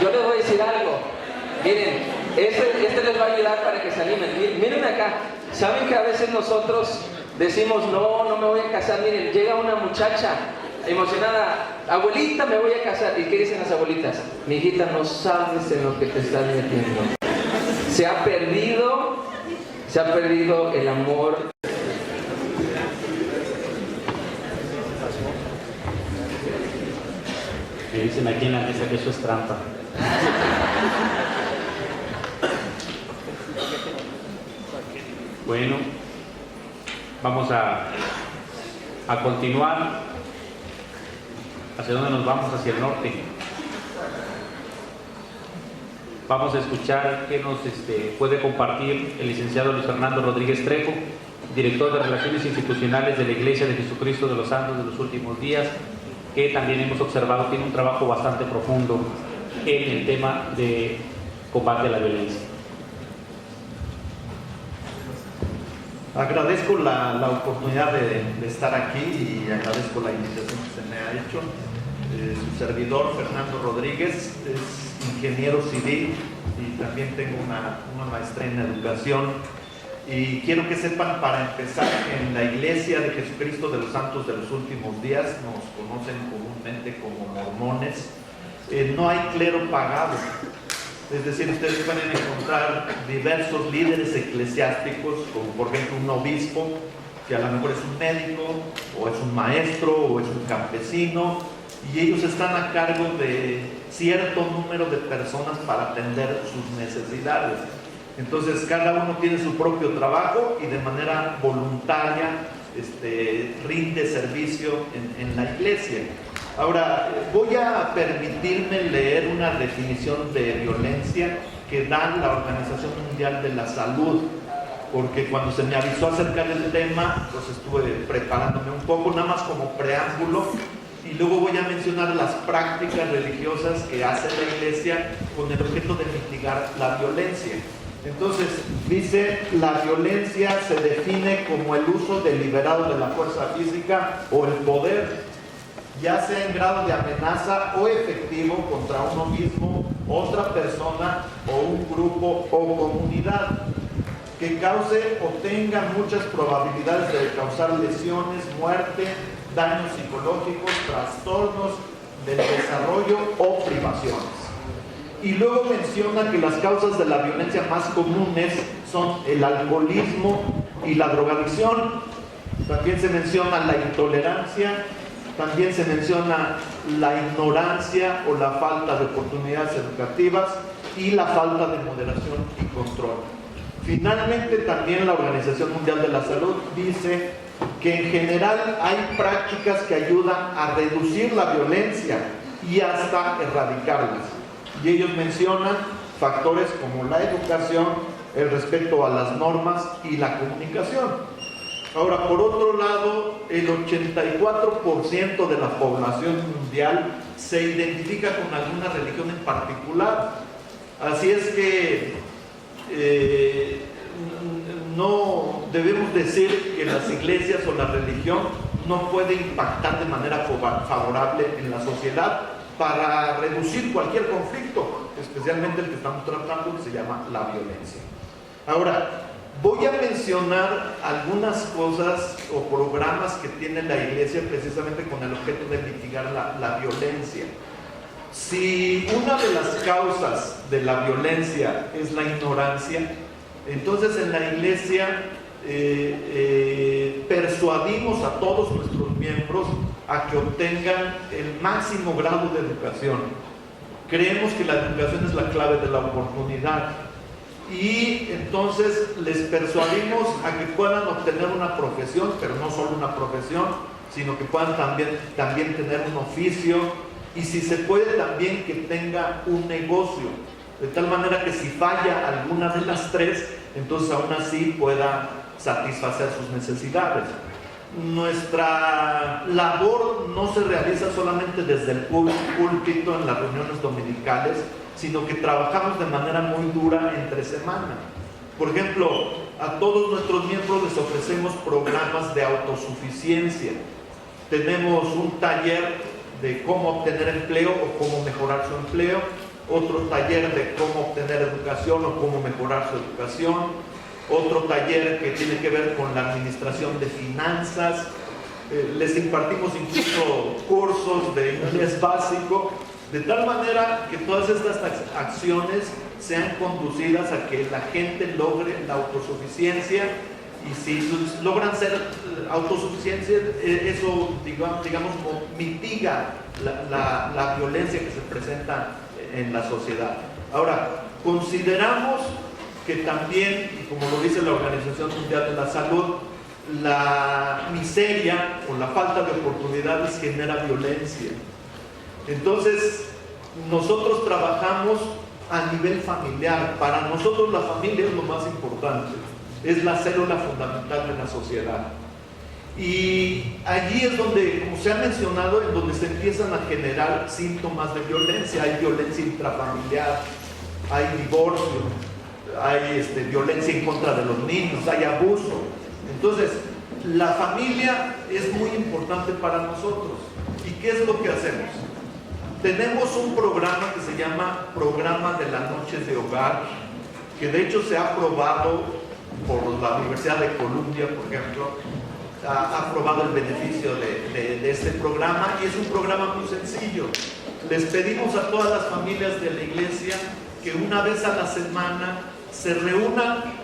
Yo decir algo. Miren, este les va a ayudar para que se animen. Mírenme acá. ¿Saben que a veces nosotros decimos, no me voy a casar? Miren, llega una muchacha emocionada, abuelita, me voy a casar. ¿Y qué dicen las abuelitas? Mi hijita, no sabes en lo que te estás metiendo. Se ha perdido el amor. Me dicen aquí en la mesa que eso es trampa. Bueno, vamos a continuar. ¿Hacia dónde nos vamos? Hacia el norte. Vamos a escuchar qué nos puede compartir el licenciado Luis Fernando Rodríguez Trejo, director de Relaciones Institucionales de la Iglesia de Jesucristo de los Santos de los Últimos Días, que también hemos observado tiene un trabajo bastante profundo en el tema de combate a la violencia. Agradezco la oportunidad de estar aquí y agradezco la invitación que se me ha hecho. Su servidor, Fernando Rodríguez, es ingeniero civil y también tengo una maestría en educación. Y quiero que sepan, para empezar, en la Iglesia de Jesucristo de los Santos de los Últimos Días, nos conocen comúnmente como mormones, no hay clero pagado. Es decir, ustedes pueden encontrar diversos líderes eclesiásticos, como por ejemplo un obispo, que a lo mejor es un médico, o es un maestro, o es un campesino, y ellos están a cargo de cierto número de personas para atender sus necesidades. Entonces cada uno tiene su propio trabajo y de manera voluntaria rinde servicio en la iglesia. Ahora, voy a permitirme leer una definición de violencia que da la Organización Mundial de la Salud, porque cuando se me avisó acerca del tema, pues estuve preparándome un poco, nada más como preámbulo, y luego voy a mencionar las prácticas religiosas que hace la iglesia con el objeto de mitigar la violencia. Entonces, dice, la violencia se define como el uso deliberado de la fuerza física o el poder, ya sea en grado de amenaza o efectivo contra uno mismo, otra persona o un grupo o comunidad, que cause o tenga muchas probabilidades de causar lesiones, muerte, daños psicológicos, trastornos del desarrollo o privaciones. Y luego menciona que las causas de la violencia más comunes son el alcoholismo y la drogadicción. También se menciona la intolerancia, también se menciona la ignorancia o la falta de oportunidades educativas y la falta de moderación y control. Finalmente, también la Organización Mundial de la Salud dice que en general hay prácticas que ayudan a reducir la violencia y hasta erradicarlas. Y ellos mencionan factores como la educación, el respeto a las normas y la comunicación. Ahora, por otro lado, el 84% de la población mundial se identifica con alguna religión en particular. Así es que no debemos decir que las iglesias o la religión no puede impactar de manera favorable en la sociedad para reducir cualquier conflicto, especialmente el que estamos tratando, que se llama la violencia. Ahora, voy a mencionar algunas cosas o programas que tiene la iglesia precisamente con el objeto de mitigar la violencia. Si una de las causas de la violencia es la ignorancia, entonces en la iglesia persuadimos a todos nuestros miembros a que obtengan el máximo grado de educación. Creemos que la educación es la clave de la oportunidad y entonces les persuadimos a que puedan obtener una profesión, pero no solo una profesión, sino que puedan también tener un oficio y si se puede también que tenga un negocio, de tal manera que si falla alguna de las tres, entonces aún así pueda satisfacer sus necesidades. Nuestra labor no se realiza solamente desde el púlpito en las reuniones dominicales, sino que trabajamos de manera muy dura entre semana. Por ejemplo, a todos nuestros miembros les ofrecemos programas de autosuficiencia. Tenemos un taller de cómo obtener empleo o cómo mejorar su empleo. otro taller de cómo obtener educación o cómo mejorar su educación, otro taller que tiene que ver con la administración de finanzas, les impartimos incluso cursos de inglés básico, de tal manera que todas estas acciones sean conducidas a que la gente logre la autosuficiencia, y si logran ser autosuficientes, eso digamos mitiga la violencia que se presenta en la sociedad. Ahora, consideramos que también, y como lo dice la Organización Mundial de la Salud, la miseria o la falta de oportunidades genera violencia. Entonces, nosotros trabajamos a nivel familiar. Para nosotros la familia es lo más importante, es la célula fundamental de la sociedad. Y allí es donde, como se ha mencionado, en donde se empiezan a generar síntomas de violencia. Hay violencia intrafamiliar, hay divorcio, hay violencia en contra de los niños, hay abuso. Entonces, la familia es muy importante para nosotros. ¿Y qué es lo que hacemos? Tenemos un programa que se llama Programa de las Noches de Hogar, que de hecho se ha aprobado por la Universidad de Columbia, por ejemplo. Ha aprobado el beneficio de este programa, y es un programa muy sencillo. Les pedimos a todas las familias de la iglesia que una vez a la semana se reúnan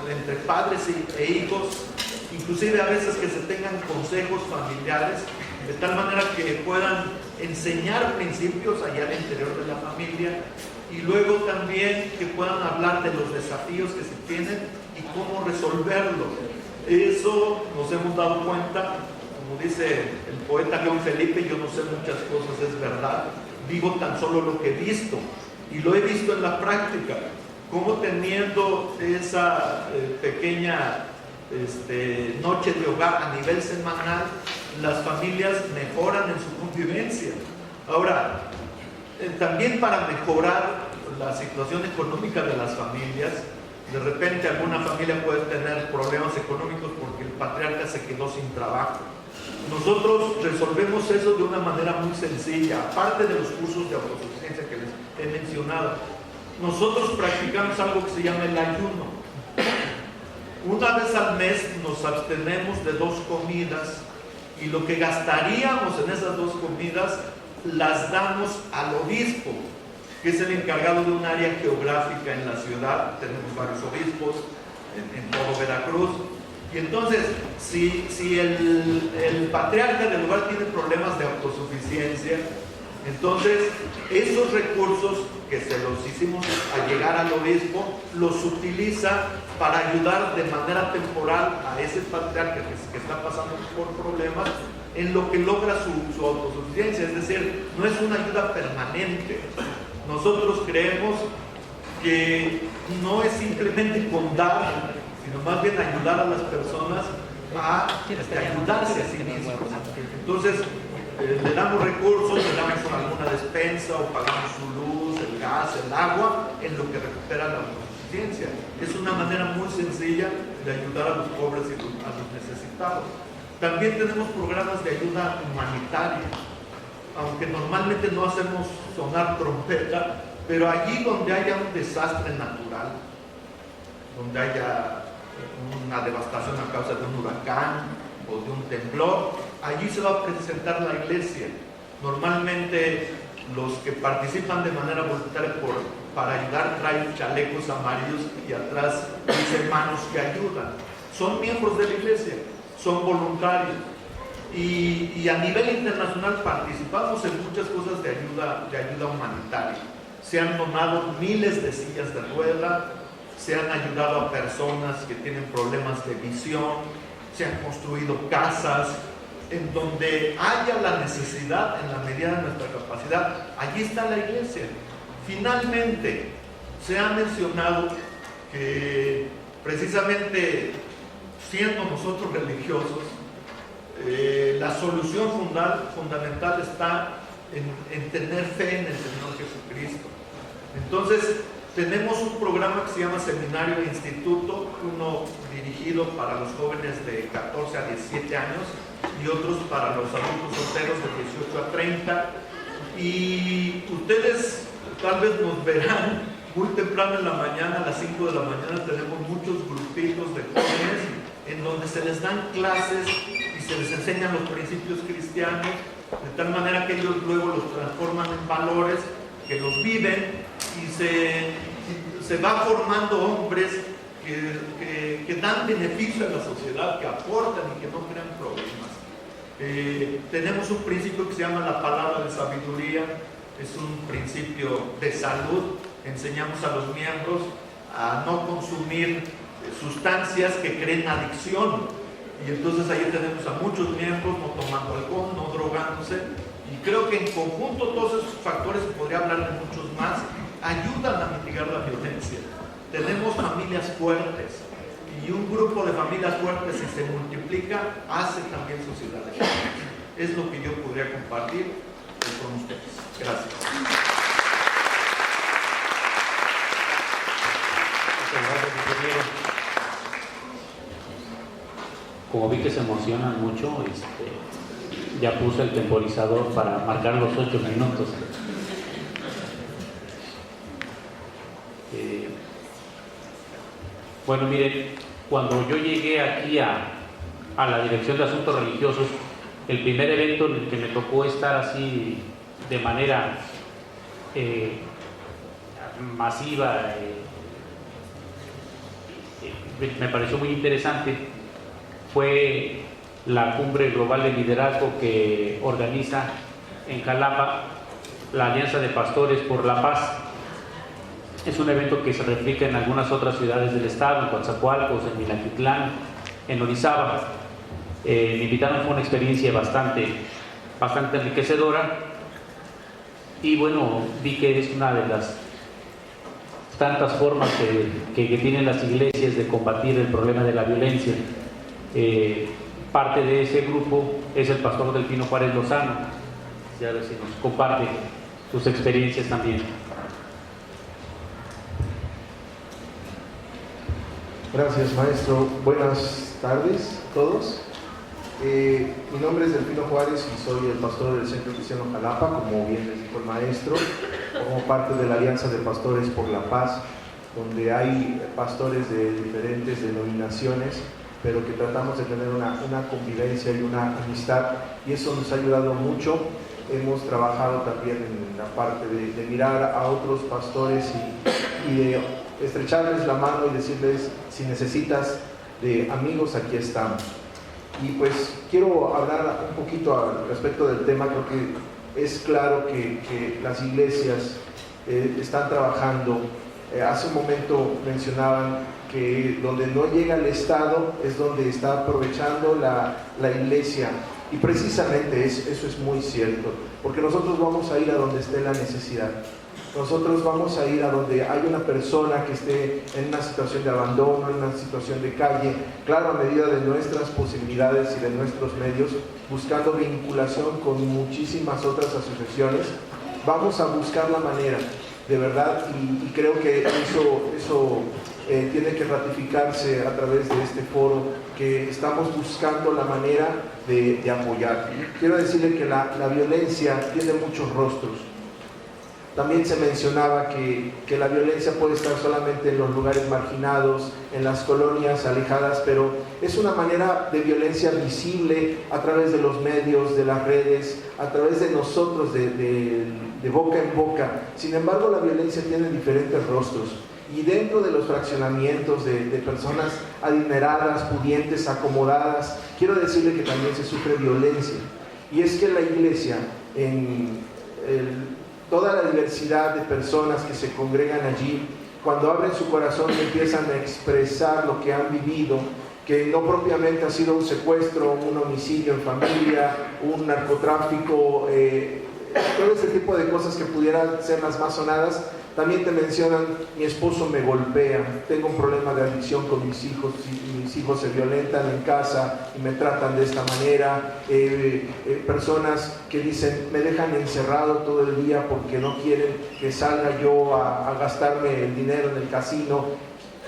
entre padres e hijos, inclusive a veces que se tengan consejos familiares, de tal manera que puedan enseñar principios allá al interior de la familia, y luego también que puedan hablar de los desafíos que se tienen y cómo resolverlos. Eso nos hemos dado cuenta, como dice el poeta León Felipe: yo no sé muchas cosas, es verdad, digo tan solo lo que he visto, y lo he visto en la práctica, como teniendo esa pequeña noche de hogar a nivel semanal, las familias mejoran en su convivencia. Ahora, también para mejorar la situación económica de las familias, de repente alguna familia puede tener problemas económicos porque el patriarca se quedó sin trabajo. Nosotros resolvemos eso de una manera muy sencilla. Aparte de los cursos de autosuficiencia que les he mencionado, nosotros practicamos algo que se llama el ayuno. Una vez al mes nos abstenemos de 2 comidas, y lo que gastaríamos en esas 2 comidas las damos al obispo, que es el encargado de un área geográfica en la ciudad. Tenemos varios obispos en todo Veracruz, y entonces si el patriarca del lugar tiene problemas de autosuficiencia, entonces esos recursos que se los hicimos a llegar al obispo los utiliza para ayudar de manera temporal a ese patriarca que está pasando por problemas, en lo que logra su autosuficiencia. Es decir, no es una ayuda permanente. Nosotros creemos que no es simplemente con dar, sino más bien ayudar a las personas a ayudarse a sí mismos. Entonces, le damos recursos, le damos alguna despensa, o pagamos su luz, el gas, el agua, en lo que recupera la autosuficiencia. Es una manera muy sencilla de ayudar a los pobres y a los necesitados. También tenemos programas de ayuda humanitaria, aunque normalmente no hacemos sonar trompeta, pero allí donde haya un desastre natural, donde haya una devastación a causa de un huracán o de un temblor, allí se va a presentar la iglesia. Normalmente los que participan de manera voluntaria para ayudar traen chalecos amarillos y atrás dice manos que ayudan. Son miembros de la iglesia, son voluntarios. Y a nivel internacional participamos en muchas cosas de ayuda humanitaria. Se han donado miles de sillas de rueda, se han ayudado a personas que tienen problemas de visión, se han construido casas. En donde haya la necesidad, en la medida de nuestra capacidad, allí está la iglesia. Finalmente, se ha mencionado que precisamente siendo nosotros religiosos, la solución fundamental está en tener fe en el Señor Jesucristo. Entonces, tenemos un programa que se llama Seminario e Instituto, uno dirigido para los jóvenes de 14 a 17 años y otros para los adultos solteros de 18 a 30. Y ustedes tal vez nos verán muy temprano en la mañana, a las 5 de la mañana, tenemos muchos grupitos de jóvenes en donde se les dan clases y se les enseñan los principios cristianos, de tal manera que ellos luego los transforman en valores, que los viven y se va formando hombres que dan beneficio a la sociedad, que aportan y que no crean problemas. Tenemos un principio que se llama la palabra de sabiduría, es un principio de salud. Enseñamos a los miembros a no consumir sustancias que creen adicción, y entonces ahí tenemos a muchos miembros no tomando alcohol, no drogándose, y creo que en conjunto todos esos factores, podría hablar de muchos más, ayudan a mitigar la violencia. Tenemos familias fuertes, y un grupo de familias fuertes, si se multiplica, hace también sociedades. Es lo que yo podría compartir con ustedes. Gracias. Como vi que se emocionan mucho, ya puse el temporizador para marcar los 8 minutos. Bueno, miren, cuando yo llegué aquí a la Dirección de Asuntos Religiosos, el primer evento en el que me tocó estar así de manera masiva, me pareció muy interesante, fue la Cumbre Global de Liderazgo que organiza en Jalapa la Alianza de Pastores por la Paz. Es un evento que se replica en algunas otras ciudades del estado, en Coatzacoalcos, en Minatitlán, en Orizaba. Me invitaron, fue una experiencia bastante enriquecedora, y bueno, vi que es una de las tantas formas que tienen las iglesias de combatir el problema de la violencia. Parte de ese grupo es el pastor Delfino Juárez Lozano, y a ver si nos comparte sus experiencias también. Gracias, maestro. Buenas tardes a todos. Mi nombre es Delfino Juárez y soy el pastor del Centro Cristiano Jalapa, como bien les dijo el maestro. Formo parte de la Alianza de Pastores por la Paz, donde hay pastores de diferentes denominaciones, pero que tratamos de tener una convivencia y una amistad, y eso nos ha ayudado mucho. Hemos trabajado también en la parte de mirar a otros pastores y de estrecharles la mano y decirles: si necesitas de amigos, aquí estamos. Y pues quiero hablar un poquito al respecto del tema. Creo que es claro que las iglesias están trabajando. Hace un momento mencionaban que donde no llega el Estado es donde está aprovechando la iglesia, y precisamente eso es muy cierto, porque nosotros vamos a ir a donde esté la necesidad. Nosotros vamos a ir a donde hay una persona que esté en una situación de abandono, en una situación de calle, claro, a medida de nuestras posibilidades y de nuestros medios, buscando vinculación con muchísimas otras asociaciones. Vamos a buscar la manera, de verdad, y creo que eso tiene que ratificarse a través de este foro, que estamos buscando la manera de apoyar. Quiero decirle que la violencia tiene muchos rostros. También se mencionaba que la violencia puede estar solamente en los lugares marginados, en las colonias alejadas, pero es una manera de violencia visible a través de los medios, de las redes, a través de nosotros, de boca en boca. Sin embargo, la violencia tiene diferentes rostros, y dentro de los fraccionamientos de personas adineradas, pudientes, acomodadas, quiero decirle que también se sufre violencia. Y es que la iglesia, toda la diversidad de personas que se congregan allí, cuando abren su corazón y empiezan a expresar lo que han vivido, que no propiamente ha sido un secuestro, un homicidio en familia, un narcotráfico, todo ese tipo de cosas que pudieran ser las más sonadas. También te mencionan: mi esposo me golpea, tengo un problema de adicción con mis hijos, y mis hijos se violentan en casa y me tratan de esta manera. Personas que dicen: me dejan encerrado todo el día porque no quieren que salga yo a gastarme el dinero en el casino.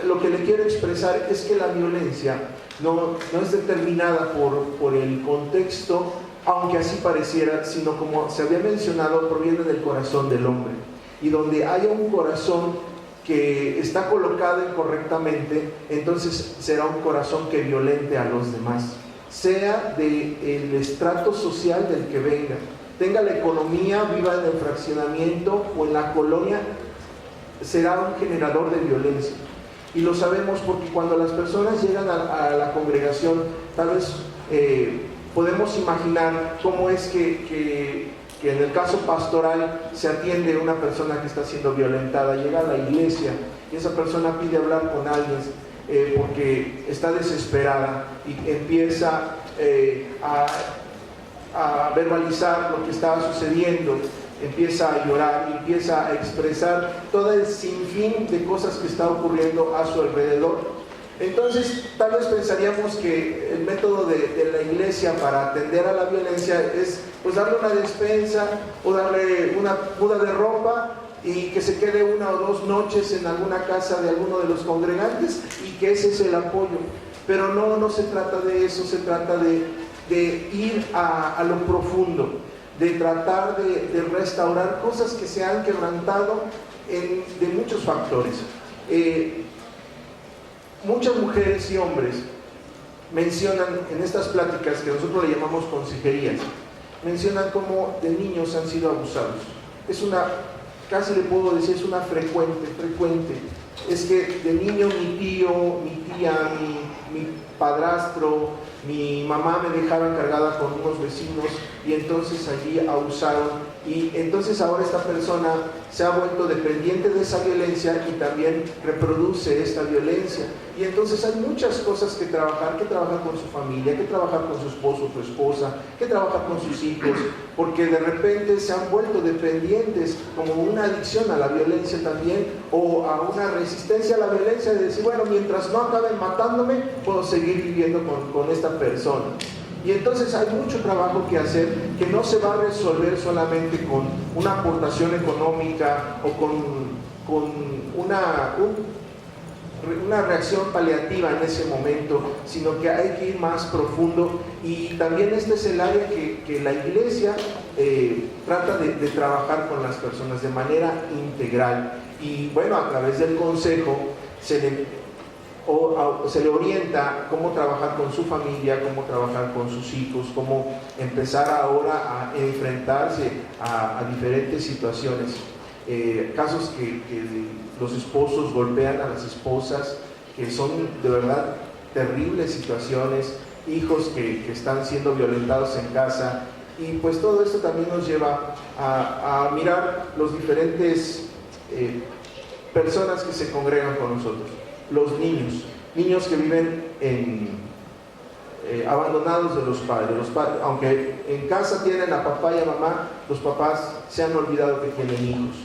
Lo que le quiero expresar es que la violencia no es determinada por el contexto, aunque así pareciera, sino, como se había mencionado, proviene del corazón del hombre. y donde haya un corazón que está colocado incorrectamente, entonces será un corazón que violente a los demás, sea del estrato social del que venga, tenga la economía, viva en el fraccionamiento o en la colonia, será un generador de violencia. Y lo sabemos porque cuando las personas llegan a la congregación, tal vez podemos imaginar cómo es que en el caso pastoral se atiende a una persona que está siendo violentada. Llega a la iglesia y esa persona pide hablar con alguien porque está desesperada y empieza a verbalizar lo que estaba sucediendo, empieza a llorar, empieza a expresar todo el sinfín de cosas que está ocurriendo a su alrededor. Entonces, tal vez pensaríamos que el método de la iglesia para atender a la violencia es pues darle una despensa o darle una muda de ropa y que se quede 1 o 2 noches en alguna casa de alguno de los congregantes y que ese es el apoyo. Pero no se trata de eso, se trata de ir a lo profundo, de tratar de restaurar cosas que se han quebrantado de muchos factores. Muchas mujeres y hombres mencionan en estas pláticas que nosotros le llamamos consejerías, mencionan cómo de niños han sido abusados. Es una, casi le puedo decir, es una frecuente. Es que de niño mi tío, mi tía, mi padrastro, mi mamá me dejaba cargada con unos vecinos y entonces allí abusaron. Y entonces ahora esta persona se ha vuelto dependiente de esa violencia y también reproduce esta violencia. Y entonces hay muchas cosas que trabajar con su familia, que trabajar con su esposo o su esposa, que trabajar con sus hijos, porque de repente se han vuelto dependientes, como una adicción a la violencia también, o a una resistencia a la violencia de decir, bueno, mientras no acaben matándome, puedo seguir viviendo con esta persona. Y entonces hay mucho trabajo que hacer que no se va a resolver solamente con una aportación económica o con una reacción paliativa en ese momento, sino que hay que ir más profundo. Y también este es el área que la iglesia trata de trabajar con las personas de manera integral. Y bueno, a través del consejo se le orienta cómo trabajar con su familia, cómo trabajar con sus hijos, cómo empezar ahora a enfrentarse a diferentes situaciones. Casos que los esposos golpean a las esposas, que son de verdad terribles situaciones, hijos que están siendo violentados en casa, y pues todo esto también nos lleva a mirar los diferentes personas que se congregan con nosotros. Los niños que viven abandonados de los padres, aunque en casa tienen a papá y a mamá, los papás se han olvidado que tienen hijos.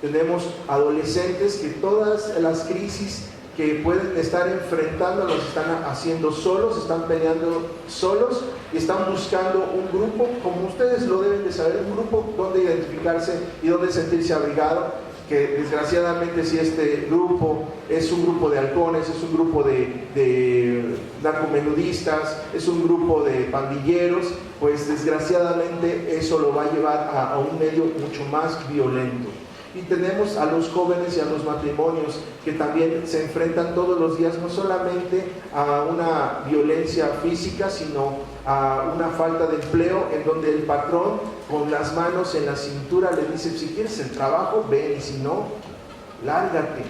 Tenemos adolescentes que todas las crisis que pueden estar enfrentando los están haciendo solos, están peleando solos y están buscando un grupo, como ustedes lo deben de saber, un grupo donde identificarse y donde sentirse abrigado. Que desgraciadamente si este grupo es un grupo de halcones, es un grupo de narcomenudistas, es un grupo de pandilleros, pues desgraciadamente eso lo va a llevar a un medio mucho más violento. Y tenemos a los jóvenes y a los matrimonios que también se enfrentan todos los días no solamente a una violencia física, sino a una falta de empleo, en donde el patrón con las manos en la cintura le dice: si quieres el trabajo, ven, y si no, lárgate.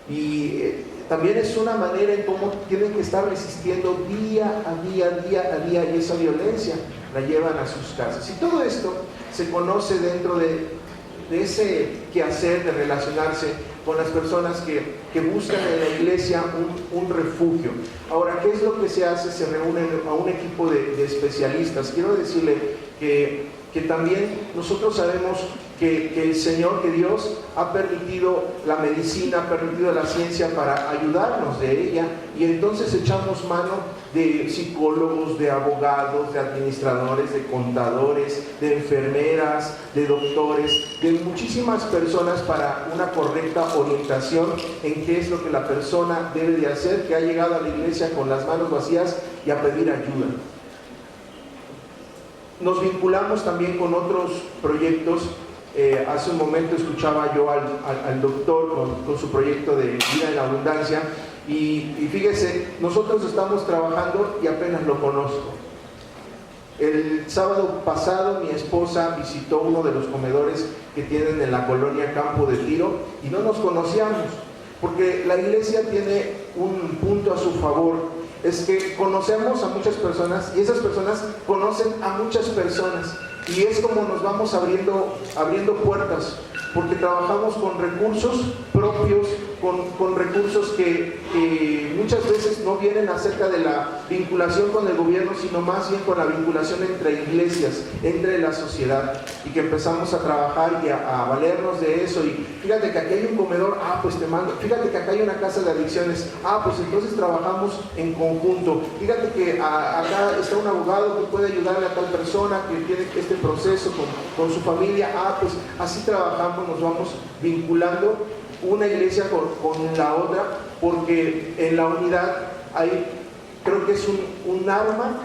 Y también es una manera en cómo tienen que estar resistiendo día a día, y esa violencia la llevan a sus casas. Y todo esto se conoce dentro de ese quehacer de relacionarse con las personas que buscan en la iglesia un refugio. Ahora, ¿qué es lo que se hace? Se reúnen a un equipo de especialistas. Quiero decirle que también nosotros sabemos que el Señor, que Dios ha permitido la medicina, ha permitido la ciencia para ayudarnos de ella, y entonces echamos mano de psicólogos, de abogados, de administradores, de contadores, de enfermeras, de doctores, de muchísimas personas para una correcta orientación en qué es lo que la persona debe de hacer, que ha llegado a la iglesia con las manos vacías y a pedir ayuda. Nos vinculamos también con otros proyectos Hace un momento escuchaba yo al doctor con su proyecto de Vida en Abundancia y fíjese, nosotros estamos trabajando y apenas lo conozco. El sábado pasado mi esposa visitó uno de los comedores que tienen en la colonia Campo de Tiro y no nos conocíamos, porque la iglesia tiene un punto a su favor, es que conocemos a muchas personas y esas personas conocen a muchas personas y es como nos vamos abriendo puertas, porque trabajamos con recursos propios, con recursos que muchas veces no vienen acerca de la vinculación con el gobierno, sino más bien con la vinculación entre iglesias, entre la sociedad, y que empezamos a trabajar y a valernos de eso. Y fíjate que aquí hay un comedor, pues te mando. Fíjate que acá hay una casa de adicciones, pues entonces trabajamos en conjunto. Fíjate que acá está un abogado que puede ayudarle a tal persona que tiene este proceso con su familia, pues así trabajamos, nos vamos vinculando una iglesia con la otra, porque en la unidad creo que es un arma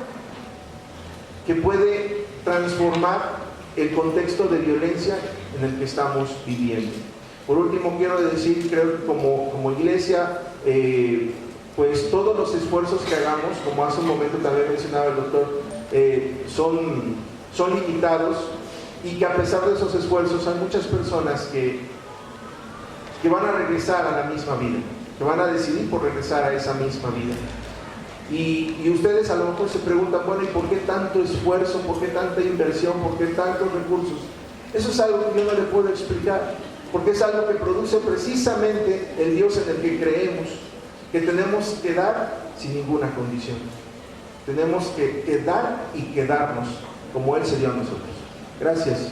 que puede transformar el contexto de violencia en el que estamos viviendo. Por último, quiero decir, creo que como iglesia, pues todos los esfuerzos que hagamos, como hace un momento también mencionaba el doctor, son limitados, y que a pesar de esos esfuerzos hay muchas personas que van a regresar a la misma vida, que van a decidir por regresar a esa misma vida. Y ustedes a lo mejor se preguntan, bueno, ¿y por qué tanto esfuerzo? ¿Por qué tanta inversión? ¿Por qué tantos recursos? Eso es algo que yo no le puedo explicar, porque es algo que produce precisamente el Dios en el que creemos, que tenemos que dar sin ninguna condición. Tenemos que dar y quedarnos como Él se dio a nosotros. Gracias.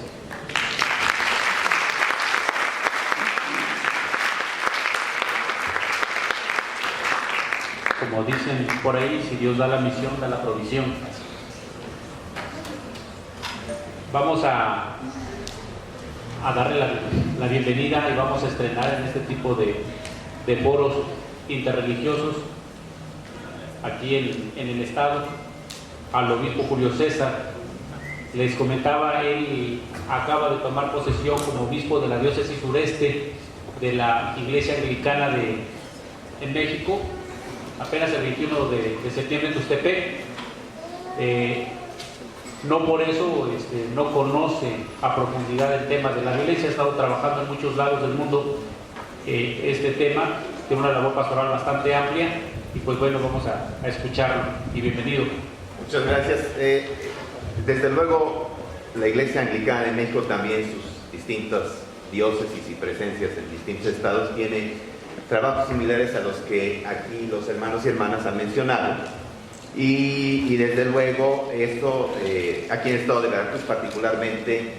Como dicen por ahí, si Dios da la misión, da la provisión. Vamos a darle la bienvenida y vamos a estrenar en este tipo de foros interreligiosos aquí en el estado al obispo Julio César. Les comentaba, él acaba de tomar posesión como obispo de la diócesis sureste de la Iglesia Anglicana en México, apenas el 21 de septiembre en Tuxtepec. No por eso no conoce a profundidad el tema de la violencia, ha estado trabajando en muchos lados del mundo este tema, tiene una labor pastoral bastante amplia, y pues bueno, vamos a escucharlo, y bienvenido. Muchas gracias. Desde luego, la Iglesia Anglicana de México, también sus distintas diócesis y presencias en distintos estados, tiene trabajos similares a los que aquí los hermanos y hermanas han mencionado. Y desde luego, esto aquí en el estado de Veracruz particularmente,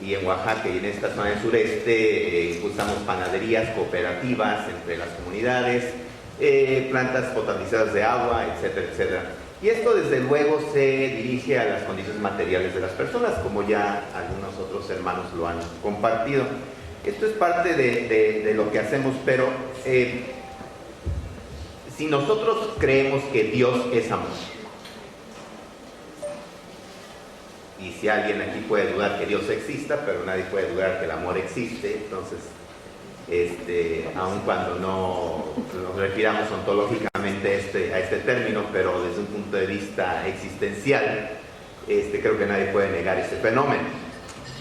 y en Oaxaca y en esta zona del sureste, impulsamos panaderías cooperativas entre las comunidades, plantas potabilizadas de agua, etcétera, etcétera. Y esto desde luego se dirige a las condiciones materiales de las personas, como ya algunos otros hermanos lo han compartido. Esto es parte de lo que hacemos, pero si nosotros creemos que Dios es amor, y si alguien aquí puede dudar que Dios exista, pero nadie puede dudar que el amor existe, entonces, aun cuando no nos refiramos ontológicamente a este término, pero desde un punto de vista existencial, creo que nadie puede negar ese fenómeno.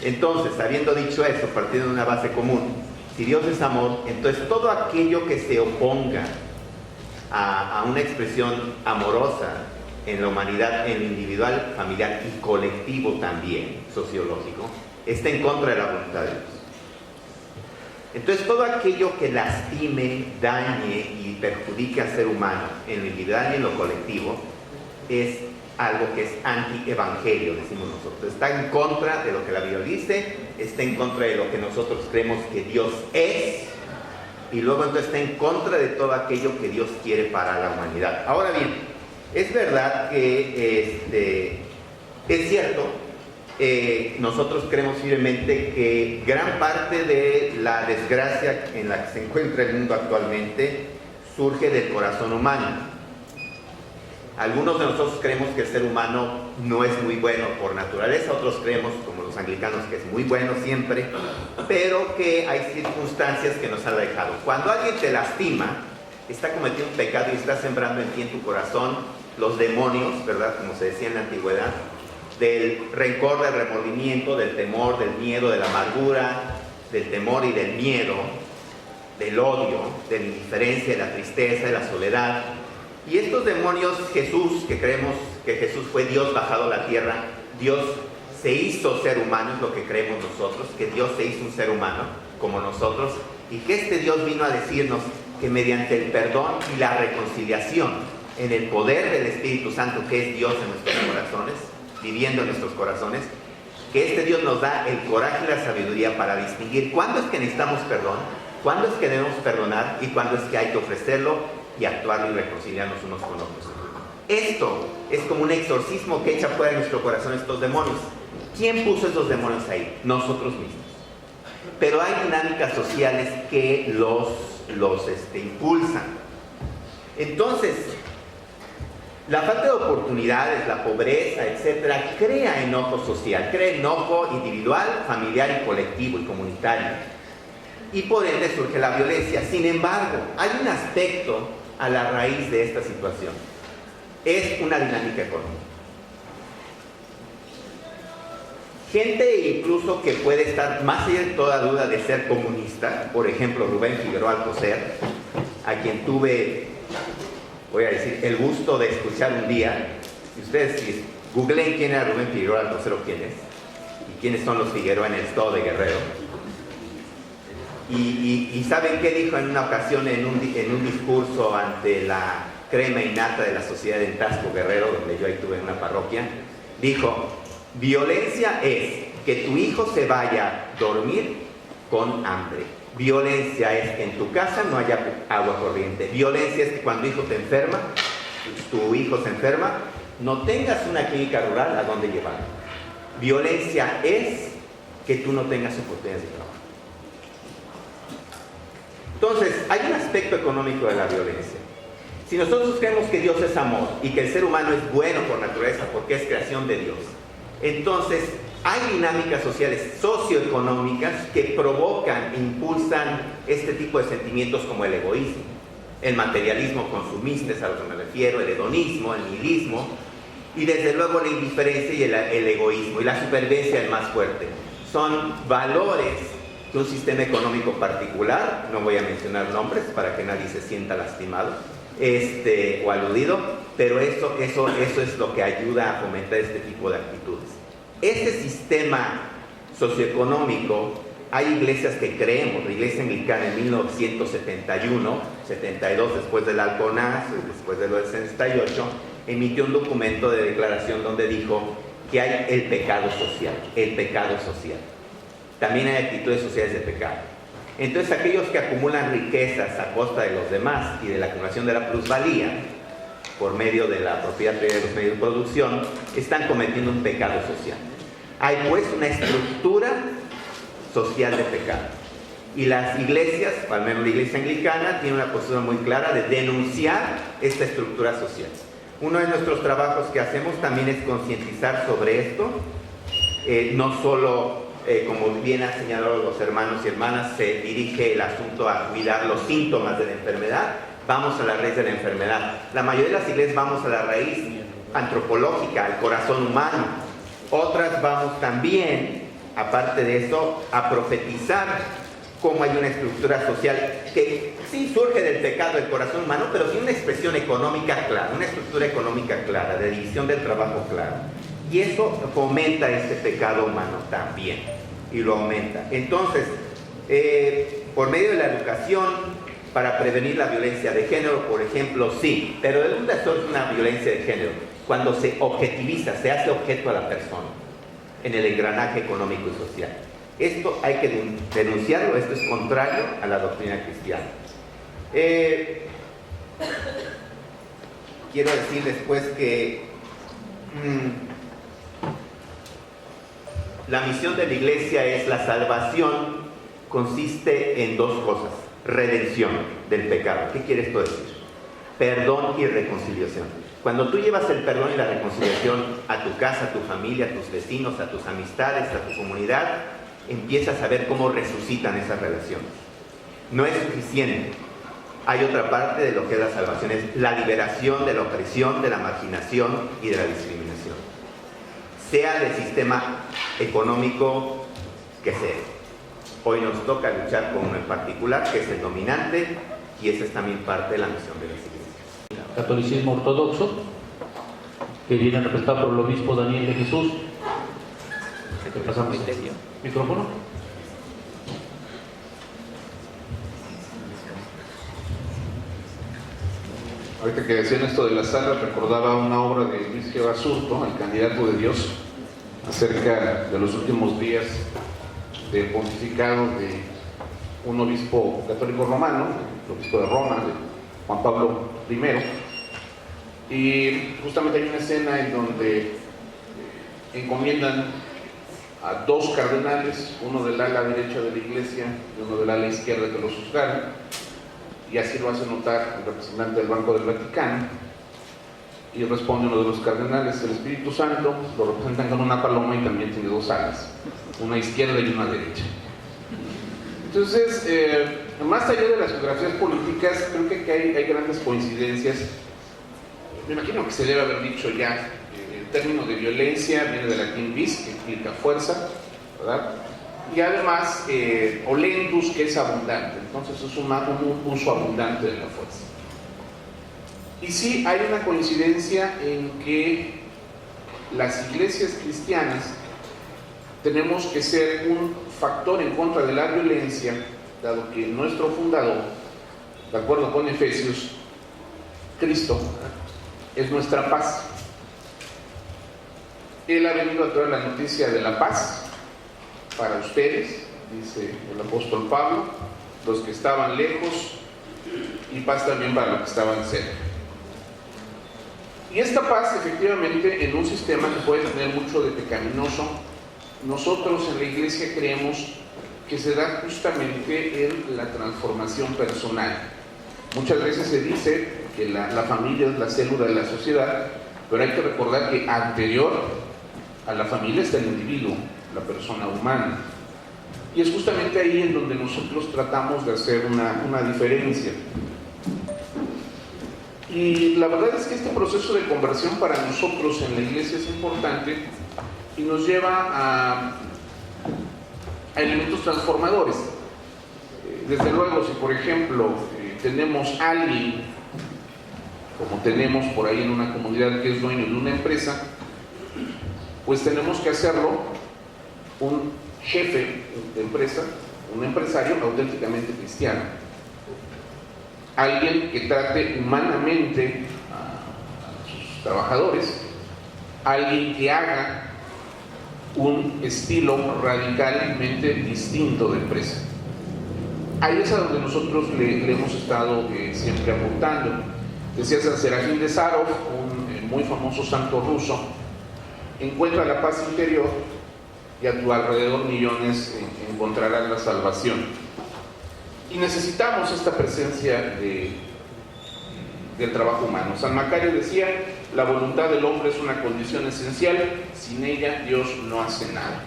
Entonces, habiendo dicho eso, partiendo de una base común, si Dios es amor, entonces todo aquello que se oponga a una expresión amorosa en la humanidad, en lo individual, familiar y colectivo también, sociológico, está en contra de la voluntad de Dios. Entonces, todo aquello que lastime, dañe y perjudique al ser humano en lo individual y en lo colectivo es algo que es anti-evangelio, decimos nosotros. Está en contra de lo que la Biblia dice, está en contra de lo que nosotros creemos que Dios es, y luego entonces está en contra de todo aquello que Dios quiere para la humanidad. Ahora bien, es verdad que es cierto, nosotros creemos firmemente que gran parte de la desgracia en la que se encuentra el mundo actualmente surge del corazón humano. Algunos de nosotros creemos que el ser humano no es muy bueno por naturaleza, otros creemos, como los anglicanos, que es muy bueno siempre, pero que hay circunstancias que nos han alejado. Cuando alguien te lastima, está cometiendo un pecado y está sembrando en ti, en tu corazón, los demonios, ¿verdad? Como se decía en la antigüedad, del rencor, del remordimiento, del temor, del miedo, de la amargura, del temor y del miedo, del odio, de la indiferencia, de la tristeza, de la soledad. Y estos demonios, Jesús, que creemos que Jesús fue Dios bajado a la tierra, Dios se hizo ser humano, es lo que creemos nosotros, que Dios se hizo un ser humano como nosotros, y que este Dios vino a decirnos que mediante el perdón y la reconciliación, en el poder del Espíritu Santo, que es Dios en nuestros corazones, viviendo en nuestros corazones, que este Dios nos da el coraje y la sabiduría para distinguir cuándo es que necesitamos perdón, cuándo es que debemos perdonar y cuándo es que hay que ofrecerlo y actuarlo y reconciliarnos unos con otros. Esto es como un exorcismo que echa fuera de nuestro corazón estos demonios. ¿Quién puso esos demonios ahí? Nosotros mismos. Pero hay dinámicas sociales que los impulsan. Entonces, la falta de oportunidades, la pobreza, etcétera, crea enojo social, crea enojo individual, familiar y colectivo y comunitario. Y por ende surge la violencia. Sin embargo, hay un aspecto a la raíz de esta situación. Es una dinámica económica. Gente incluso que puede estar más allá de toda duda de ser comunista, por ejemplo Rubén Figueroa Alcocer, a quien tuve, voy a decir, el gusto de escuchar un día. Si ustedes googleen quién era Rubén Figueroa Alcocer o quién es, y quiénes son los Figueroa en el estado de Guerrero. Y ¿saben qué dijo en una ocasión en un discurso ante la crema innata de la sociedad en Tasco, Guerrero, donde yo ahí tuve una parroquia? Dijo: violencia es que tu hijo se vaya a dormir con hambre. Violencia es que en tu casa no haya agua corriente. Violencia es que cuando tu hijo se enferma, no tengas una clínica rural a donde llevarlo. Violencia es que tú no tengas oportunidades de trabajo. Entonces, hay un aspecto económico de la violencia. Si nosotros creemos que Dios es amor y que el ser humano es bueno por naturaleza porque es creación de Dios, entonces hay dinámicas sociales socioeconómicas que provocan e impulsan este tipo de sentimientos como el egoísmo, el materialismo consumista, es a lo que me refiero, el hedonismo, el nihilismo, y desde luego la indiferencia y el egoísmo y la supervivencia del más fuerte. Son valores que un sistema económico particular, no voy a mencionar nombres para que nadie se sienta lastimado o aludido, pero eso es lo que ayuda a fomentar este tipo de actitudes. Este sistema socioeconómico, hay iglesias que creemos, la iglesia anglicana en 1971, 72 después del Alconaz, después de lo del 68, emitió un documento de declaración donde dijo que hay el pecado social, También hay actitudes sociales de pecado. Entonces aquellos que acumulan riquezas a costa de los demás y de la acumulación de la plusvalía por medio de la propiedad de los medios de producción, están cometiendo un pecado social. Hay pues una estructura social de pecado. Y las iglesias, al menos la iglesia anglicana, tiene una postura muy clara de denunciar esta estructura social. Uno de nuestros trabajos que hacemos también es concientizar sobre esto, no solo... como bien han señalado los hermanos y hermanas, se dirige el asunto a cuidar los síntomas de la enfermedad. Vamos a la raíz de la enfermedad. La mayoría de las iglesias vamos a la raíz antropológica, al corazón humano. Otras vamos también, aparte de eso, a profetizar cómo hay una estructura social que sí surge del pecado del corazón humano, pero tiene una expresión económica clara, una estructura económica clara, de división del trabajo clara. Y eso fomenta este pecado humano también, y lo aumenta. Entonces, por medio de la educación, para prevenir la violencia de género, por ejemplo, sí, pero ¿de dónde surge una violencia de género? Cuando se objetiviza, se hace objeto a la persona, en el engranaje económico y social. Esto hay que denunciarlo, esto es contrario a la doctrina cristiana. Quiero decir después que la misión de la iglesia es la salvación, consiste en dos cosas: redención del pecado. ¿Qué quiere esto decir? perdón y reconciliación. Cuando tú llevas el perdón y la reconciliación a tu casa, a tu familia, a tus vecinos, a tus amistades, a tu comunidad, empiezas a ver cómo resucitan esas relaciones. No es suficiente. Hay otra parte de lo que es la salvación, es la liberación de la opresión, de la marginación y de la discriminación. Sea del sistema económico que sea. Hoy nos toca luchar con uno en particular, que es el dominante, y esa es también parte de la misión de las iglesias. Catolicismo ortodoxo, que viene representado por el obispo Daniel de Jesús. ¿Qué pasamos? ¿Micrófono? Ahorita que decían esto de la sala, recordaba una obra de Luis G. Basurto, el candidato de Dios, acerca de los últimos días del pontificado de un obispo católico romano, el obispo de Roma, de Juan Pablo I. Y justamente hay una escena en donde encomiendan a dos cardenales, uno del ala derecha de la iglesia y uno del ala izquierda, que los juzgaran, y así lo hace notar el representante del Banco del Vaticano, y responde uno de los cardenales: el Espíritu Santo lo representan con una paloma y también tiene dos alas, una izquierda y una derecha. Entonces, más allá de las geografías políticas, creo que hay grandes coincidencias. Me imagino que se debe haber dicho ya, el término de violencia viene del latín vis, que implica fuerza, ¿verdad? Y además, olentus, que es abundante, entonces es un uso abundante de la fuerza. Y sí, hay una coincidencia en que las iglesias cristianas tenemos que ser un factor en contra de la violencia, dado que nuestro fundador, de acuerdo con Efesios, Cristo es nuestra paz. Él ha venido a traer la noticia de la paz para ustedes, dice el apóstol Pablo, los que estaban lejos, y paz también para los que estaban cerca. Y esta paz, efectivamente, en un sistema que puede tener mucho de pecaminoso, nosotros en la iglesia creemos que se da justamente en la transformación personal. Muchas veces se dice que la familia es la célula de la sociedad, pero hay que recordar que anterior a la familia está el individuo, la persona humana. Y es justamente ahí en donde nosotros tratamos de hacer una diferencia. Y la verdad es que este proceso de conversión para nosotros en la iglesia es importante y nos lleva a elementos transformadores. Desde luego, si por ejemplo tenemos a alguien, como tenemos por ahí en una comunidad, que es dueño de una empresa, pues tenemos que hacerlo un jefe de empresa, un empresario auténticamente cristiano, alguien que trate humanamente a sus trabajadores, alguien que haga un estilo radicalmente distinto de empresa. Ahí es a donde nosotros le hemos estado siempre apuntando. Decía San Serafín de Sarov, un muy famoso santo ruso: encuentra la paz interior y a tu alrededor millones encontrarán la salvación. Y necesitamos esta presencia del trabajo humano. San Macario decía: la voluntad del hombre es una condición esencial, sin ella Dios no hace nada.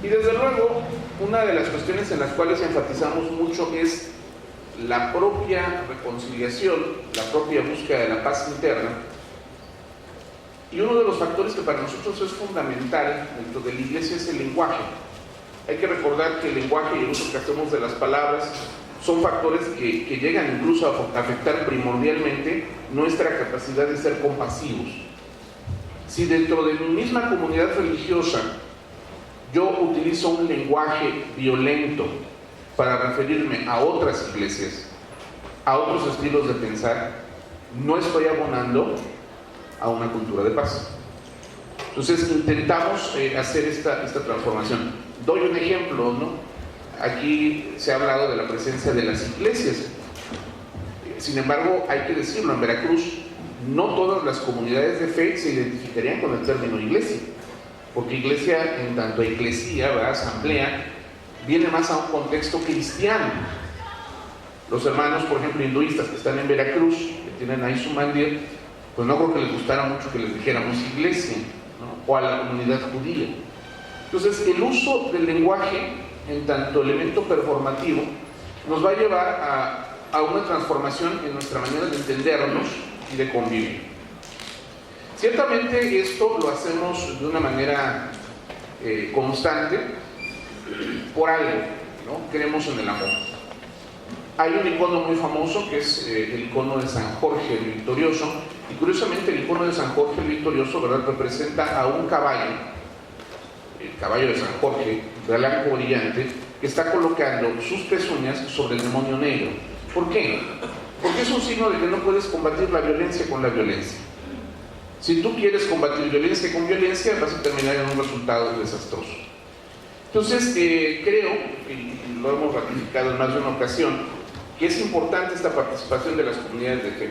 Y desde luego, una de las cuestiones en las cuales enfatizamos mucho es la propia reconciliación, la propia búsqueda de la paz interna. Y uno de los factores que para nosotros es fundamental dentro de la iglesia es el lenguaje. Hay que recordar que el lenguaje y el uso que hacemos de las palabras son factores que llegan incluso a afectar primordialmente nuestra capacidad de ser compasivos. Si dentro de mi misma comunidad religiosa yo utilizo un lenguaje violento para referirme a otras iglesias, a otros estilos de pensar, no estoy abonando a una cultura de paz. Entonces intentamos hacer esta transformación. Doy un ejemplo, ¿no? Aquí se ha hablado de la presencia de las iglesias. Sin embargo, hay que decirlo, en Veracruz no todas las comunidades de fe se identificarían con el término iglesia, porque iglesia, en tanto a eclesía, ¿verdad?, asamblea, viene más a un contexto cristiano. Los hermanos, por ejemplo, hinduistas que están en Veracruz, que tienen ahí su mandir, pues no creo que les gustara mucho que les dijéramos iglesia, ¿no? O a la comunidad judía. Entonces, el uso del lenguaje en tanto elemento performativo nos va a llevar a una transformación en nuestra manera de entendernos y de convivir. Ciertamente esto lo hacemos de una manera constante por algo, ¿no? Creemos en el amor. Hay un icono muy famoso que es el icono de San Jorge el Victorioso, y curiosamente el icono de San Jorge el Victorioso, ¿verdad?, representa a un caballo, el caballo de San Jorge, blanco brillante, que está colocando sus pezuñas sobre el demonio negro. ¿Por qué? Porque es un signo de que no puedes combatir la violencia con la violencia. Si tú quieres combatir violencia con violencia, vas a terminar en un resultado desastroso. Entonces, creo, y lo hemos ratificado en más de una ocasión, que es importante esta participación de las comunidades de fe.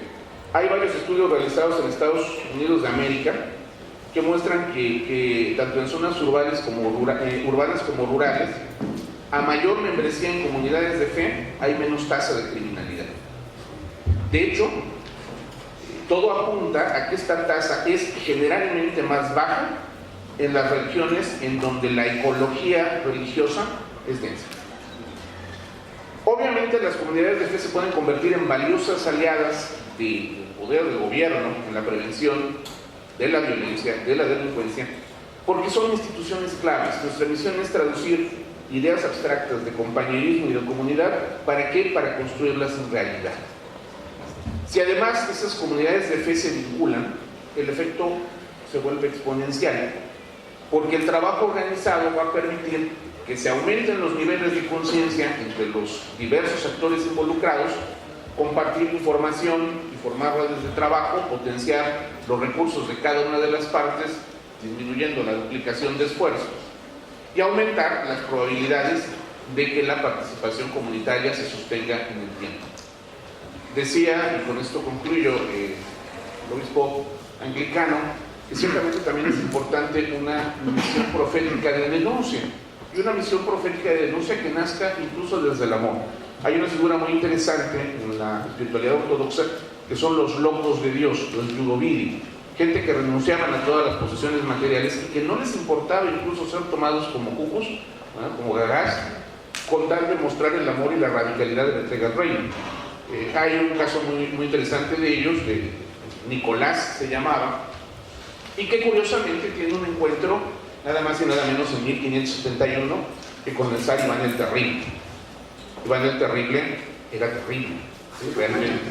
Hay varios estudios realizados en Estados Unidos de América que muestran que tanto en zonas urbanas como rurales, a mayor membresía en comunidades de fe, hay menos tasa de criminalidad. De hecho, todo apunta a que esta tasa es generalmente más baja en las regiones en donde la ecología religiosa es densa. Obviamente las comunidades de fe se pueden convertir en valiosas aliadas del poder del gobierno en la prevención de la violencia, de la delincuencia, porque son instituciones claves. Nuestra misión es traducir ideas abstractas de compañerismo y de comunidad. ¿Para qué? Para construirlas en realidad. Si además esas comunidades de fe se vinculan, el efecto se vuelve exponencial, porque el trabajo organizado va a permitir que se aumenten los niveles de conciencia entre los diversos actores involucrados, compartir información y formar redes de trabajo, potenciar los recursos de cada una de las partes, disminuyendo la duplicación de esfuerzos, y aumentar las probabilidades de que la participación comunitaria se sostenga en el tiempo. Decía, y con esto concluyo, el obispo anglicano, que ciertamente también es importante una misión profética de denuncia, y una misión profética de denuncia que nazca incluso desde el amor. Hay una figura muy interesante en la espiritualidad ortodoxa que son los locos de Dios, los yudovidi, gente que renunciaban a todas las posesiones materiales y que no les importaba incluso ser tomados como cucos, ¿no?, como gagás, con tal de mostrar el amor y la radicalidad de la entrega al reino. Hay un caso muy interesante de ellos, de Nicolás se llamaba, y que curiosamente tiene un encuentro nada más y nada menos en 1571 que con el zar Iván el Terrible. Iván el Terrible era terrible, ¿sí?, realmente.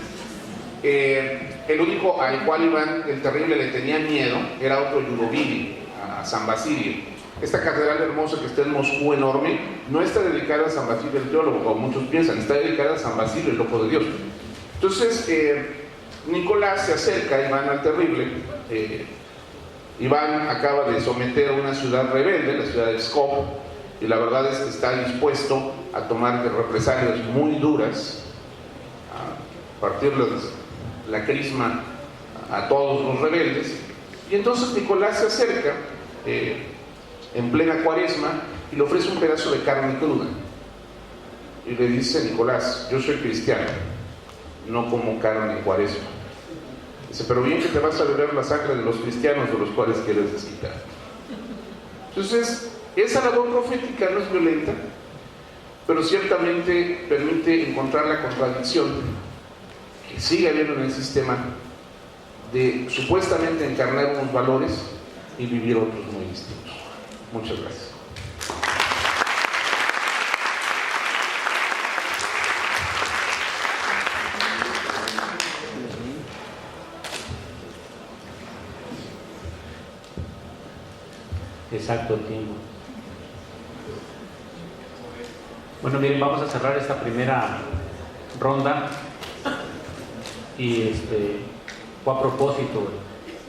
El único al cual Iván el Terrible le tenía miedo era otro yudovidi, a San Basilio. Esta catedral hermosa que está en Moscú, enorme, no está dedicada a San Basilio el teólogo, como muchos piensan, está dedicada a San Basilio el loco de Dios. Entonces, Nicolás se acerca a Iván el Terrible. Iván acaba de someter a una ciudad rebelde, la ciudad de Pskov, y la verdad es que está dispuesto a tomar represalias muy duras, a partirles la crisma a todos los rebeldes. Y entonces Nicolás se acerca en plena cuaresma y le ofrece un pedazo de carne cruda y le dice: Nicolás, yo soy cristiano, no como carne en cuaresma. Dice: pero bien que te vas a beber la sangre de los cristianos de los cuales quieres desquitar. Entonces, esa labor profética no es violenta, pero ciertamente permite encontrar la contradicción que sigue habiendo en el sistema de supuestamente encarnar unos valores y vivir otros muy distintos. Muchas gracias. Exacto, el tiempo. Bueno, miren, vamos a cerrar esta primera ronda y fue a propósito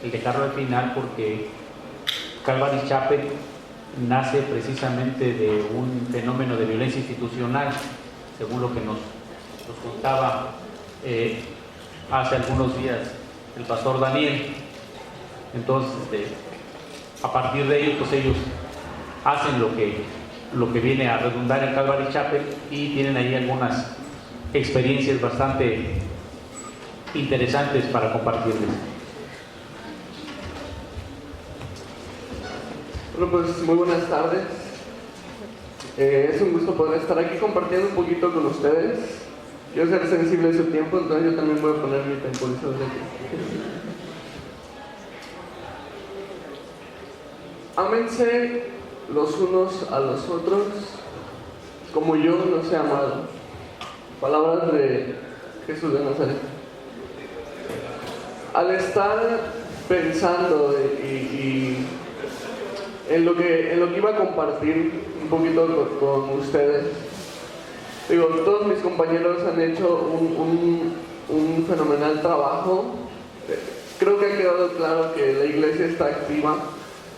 el dejarlo al final porque Calvary Chapel nace precisamente de un fenómeno de violencia institucional, según lo que nos contaba hace algunos días el pastor Daniel. Entonces, a partir de ello, pues ellos hacen lo que viene a redundar en Calvary Chapel y tienen ahí algunas experiencias bastante interesantes para compartirles. Bueno, pues muy buenas tardes. Es un gusto poder estar aquí compartiendo un poquito con ustedes. Quiero ser sensible a su tiempo, entonces yo también voy a poner mi temporizador de aquí. Ámense los unos a los otros como yo los he amado. Palabras de Jesús de Nazaret. Al estar pensando y en lo que iba a compartir un poquito con ustedes, digo, todos mis compañeros han hecho un fenomenal trabajo. Creo que ha quedado claro que la iglesia está activa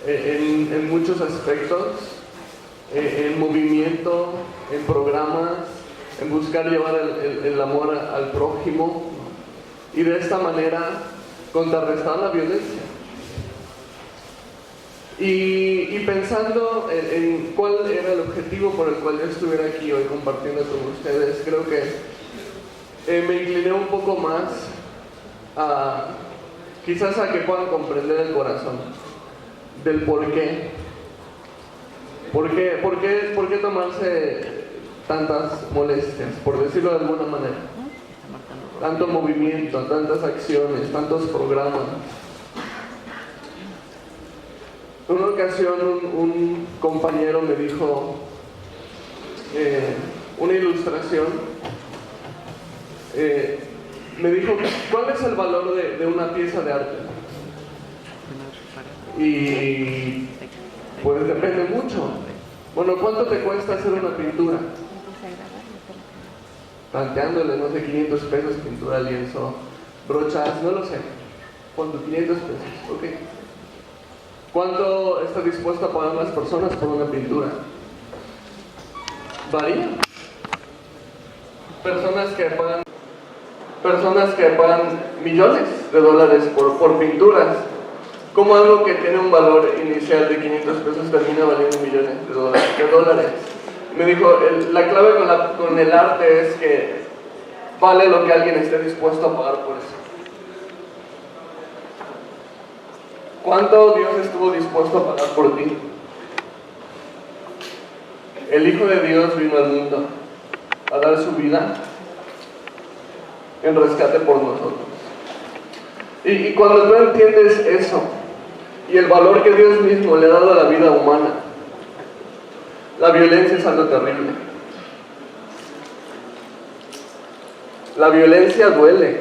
en muchos aspectos, en movimiento, en programas, en buscar llevar el amor al prójimo y de esta manera contrarrestar la violencia. Y pensando en cuál era el objetivo por el cual yo estuviera aquí hoy compartiendo con ustedes, creo que me incliné un poco más quizás a que puedan comprender el corazón del por qué. ¿Por qué tomarse tantas molestias, por decirlo de alguna manera? Tanto movimiento, tantas acciones, tantos programas. En una ocasión un compañero me dijo una ilustración, me dijo, ¿cuál es el valor de una pieza de arte? Y pues depende mucho. Bueno, ¿cuánto te cuesta hacer una pintura? Planteándole, no sé, 500 pesos, pintura, lienzo, brochas, no lo sé. ¿Cuánto? 500 pesos, ok. ¿Cuánto está dispuesto a pagar las personas por una pintura? Varía. Personas que pagan millones de dólares por pinturas. Como algo que tiene un valor inicial de 500 pesos termina valiendo millones de dólares. Me dijo, la clave con el arte es que vale lo que alguien esté dispuesto a pagar por eso. ¿Cuánto Dios estuvo dispuesto a pagar por ti? El Hijo de Dios vino al mundo a dar su vida en rescate por nosotros. Y cuando tú entiendes eso y el valor que Dios mismo le ha dado a la vida humana, la violencia es algo terrible. La violencia duele,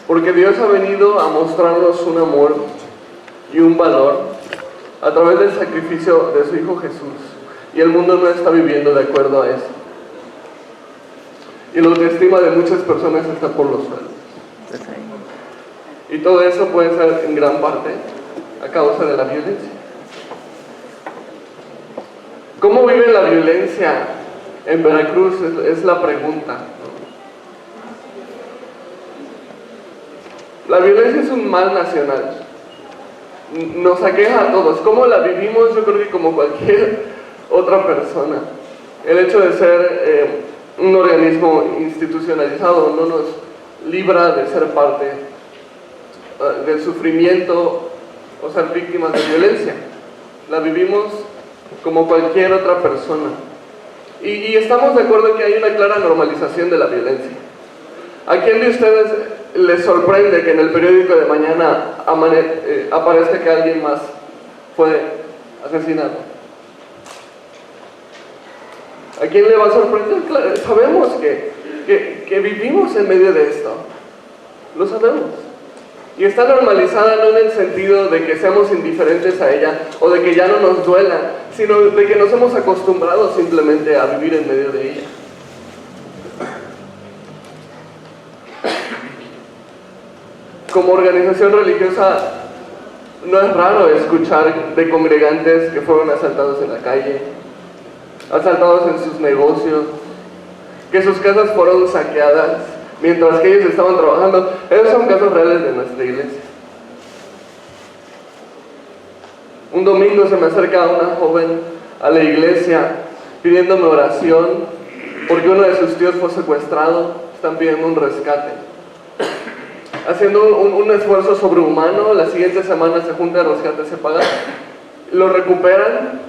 porque Dios ha venido a mostrarnos un amor y un valor a través del sacrificio de su Hijo Jesús, y el mundo no está viviendo de acuerdo a eso. Y la autoestima de muchas personas está por los suelos. Y todo eso puede ser en gran parte a causa de la violencia. ¿Cómo vive la violencia en Veracruz? Es la pregunta. La violencia es un mal nacional. Nos aqueja a todos. ¿Cómo la vivimos? Yo creo que como cualquier otra persona. El hecho de ser un organismo institucionalizado no nos libra de ser parte del sufrimiento o ser víctimas de violencia. La vivimos como cualquier otra persona. Y estamos de acuerdo en que hay una clara normalización de la violencia. ¿A quién de ustedes les sorprende que en el periódico de mañana aparezca que alguien más fue asesinado? ¿A quién le va a sorprender? Claro, sabemos que vivimos en medio de esto. Lo sabemos. Y está normalizada no en el sentido de que seamos indiferentes a ella o de que ya no nos duela, sino de que nos hemos acostumbrado simplemente a vivir en medio de ella. Como organización religiosa, no es raro escuchar de congregantes que fueron asaltados en la calle, asaltados en sus negocios, que sus casas fueron saqueadas mientras que ellos estaban trabajando. Esos son casos reales de nuestra iglesia. Un domingo se me acerca una joven a la iglesia pidiéndome oración porque uno de sus tíos fue secuestrado, están pidiendo un rescate. Haciendo un esfuerzo sobrehumano, la siguiente semana se junta el rescate, se paga, lo recuperan,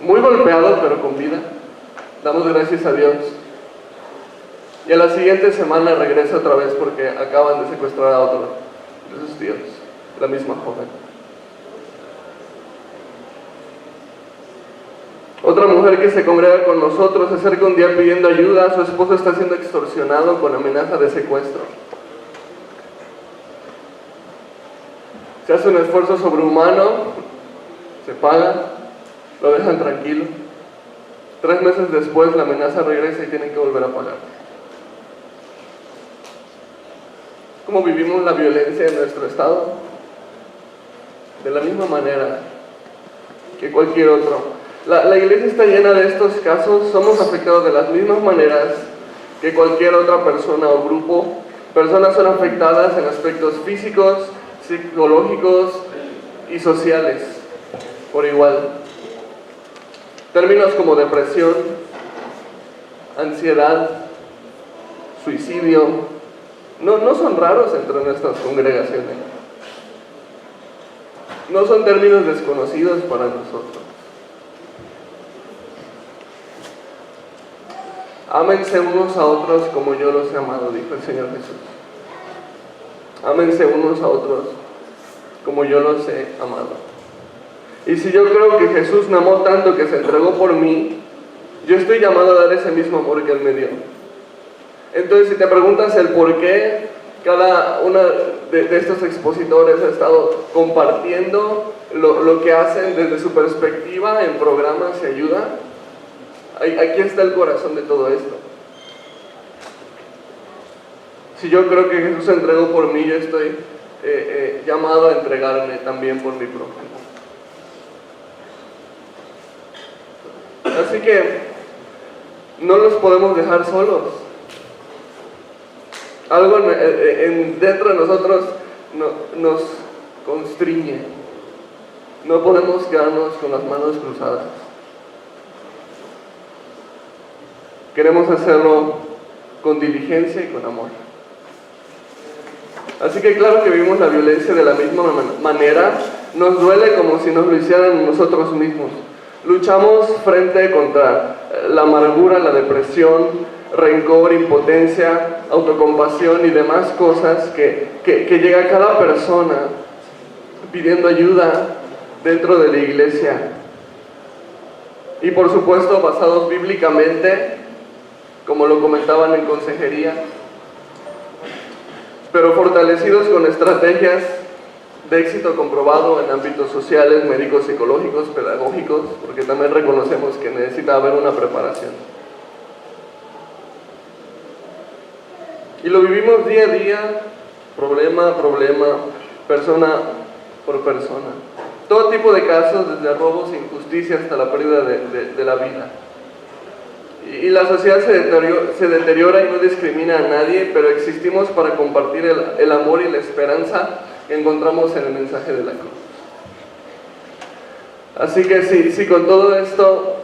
muy golpeado pero con vida, damos gracias a Dios. Y a la siguiente semana regresa otra vez porque acaban de secuestrar a otro de sus tíos, la misma joven. Otra mujer que se congrega con nosotros se acerca un día pidiendo ayuda, su esposo está siendo extorsionado con amenaza de secuestro. Se hace un esfuerzo sobrehumano, se paga, lo dejan tranquilo. 3 meses después la amenaza regresa y tienen que volver a pagar. ¿Cómo vivimos la violencia en nuestro estado? De la misma manera que cualquier otro. La iglesia está llena de estos casos, somos afectados de las mismas maneras que cualquier otra persona o grupo. Personas son afectadas en aspectos físicos, psicológicos y sociales por igual. Términos como depresión, ansiedad, suicidio, no son raros entre nuestras congregaciones. No son términos desconocidos para nosotros. Ámense unos a otros como yo los he amado, dijo el Señor Jesús. Ámense unos a otros como yo los he amado. Y si yo creo que Jesús me amó tanto que se entregó por mí, yo estoy llamado a dar ese mismo amor que Él me dio. Entonces, si te preguntas el por qué cada uno de estos expositores ha estado compartiendo lo que hacen desde su perspectiva en programas y ayuda, aquí está el corazón de todo esto. Si yo creo que Jesús se entregó por mí, yo estoy llamado a entregarme también por mi prójimo. Así que no los podemos dejar solos. Algo dentro de nosotros nos constriñe. No podemos quedarnos con las manos cruzadas. Queremos hacerlo con diligencia y con amor. Así que claro que vivimos la violencia de la misma manera, nos duele como si nos lo hicieran nosotros mismos. Luchamos frente contra la amargura, la depresión, rencor, impotencia, autocompasión y demás cosas que llega a cada persona pidiendo ayuda dentro de la iglesia. Y por supuesto basados bíblicamente, como lo comentaban en consejería, pero fortalecidos con estrategias de éxito comprobado en ámbitos sociales, médicos, psicológicos, pedagógicos, porque también reconocemos que necesita haber una preparación. Y lo vivimos día a día, problema a problema, persona por persona. Todo tipo de casos, desde robos, injusticia hasta la pérdida de la vida. Y la sociedad se deteriora y no discrimina a nadie, pero existimos para compartir el amor y la esperanza que encontramos en el mensaje de la cruz. Así que si con todo esto,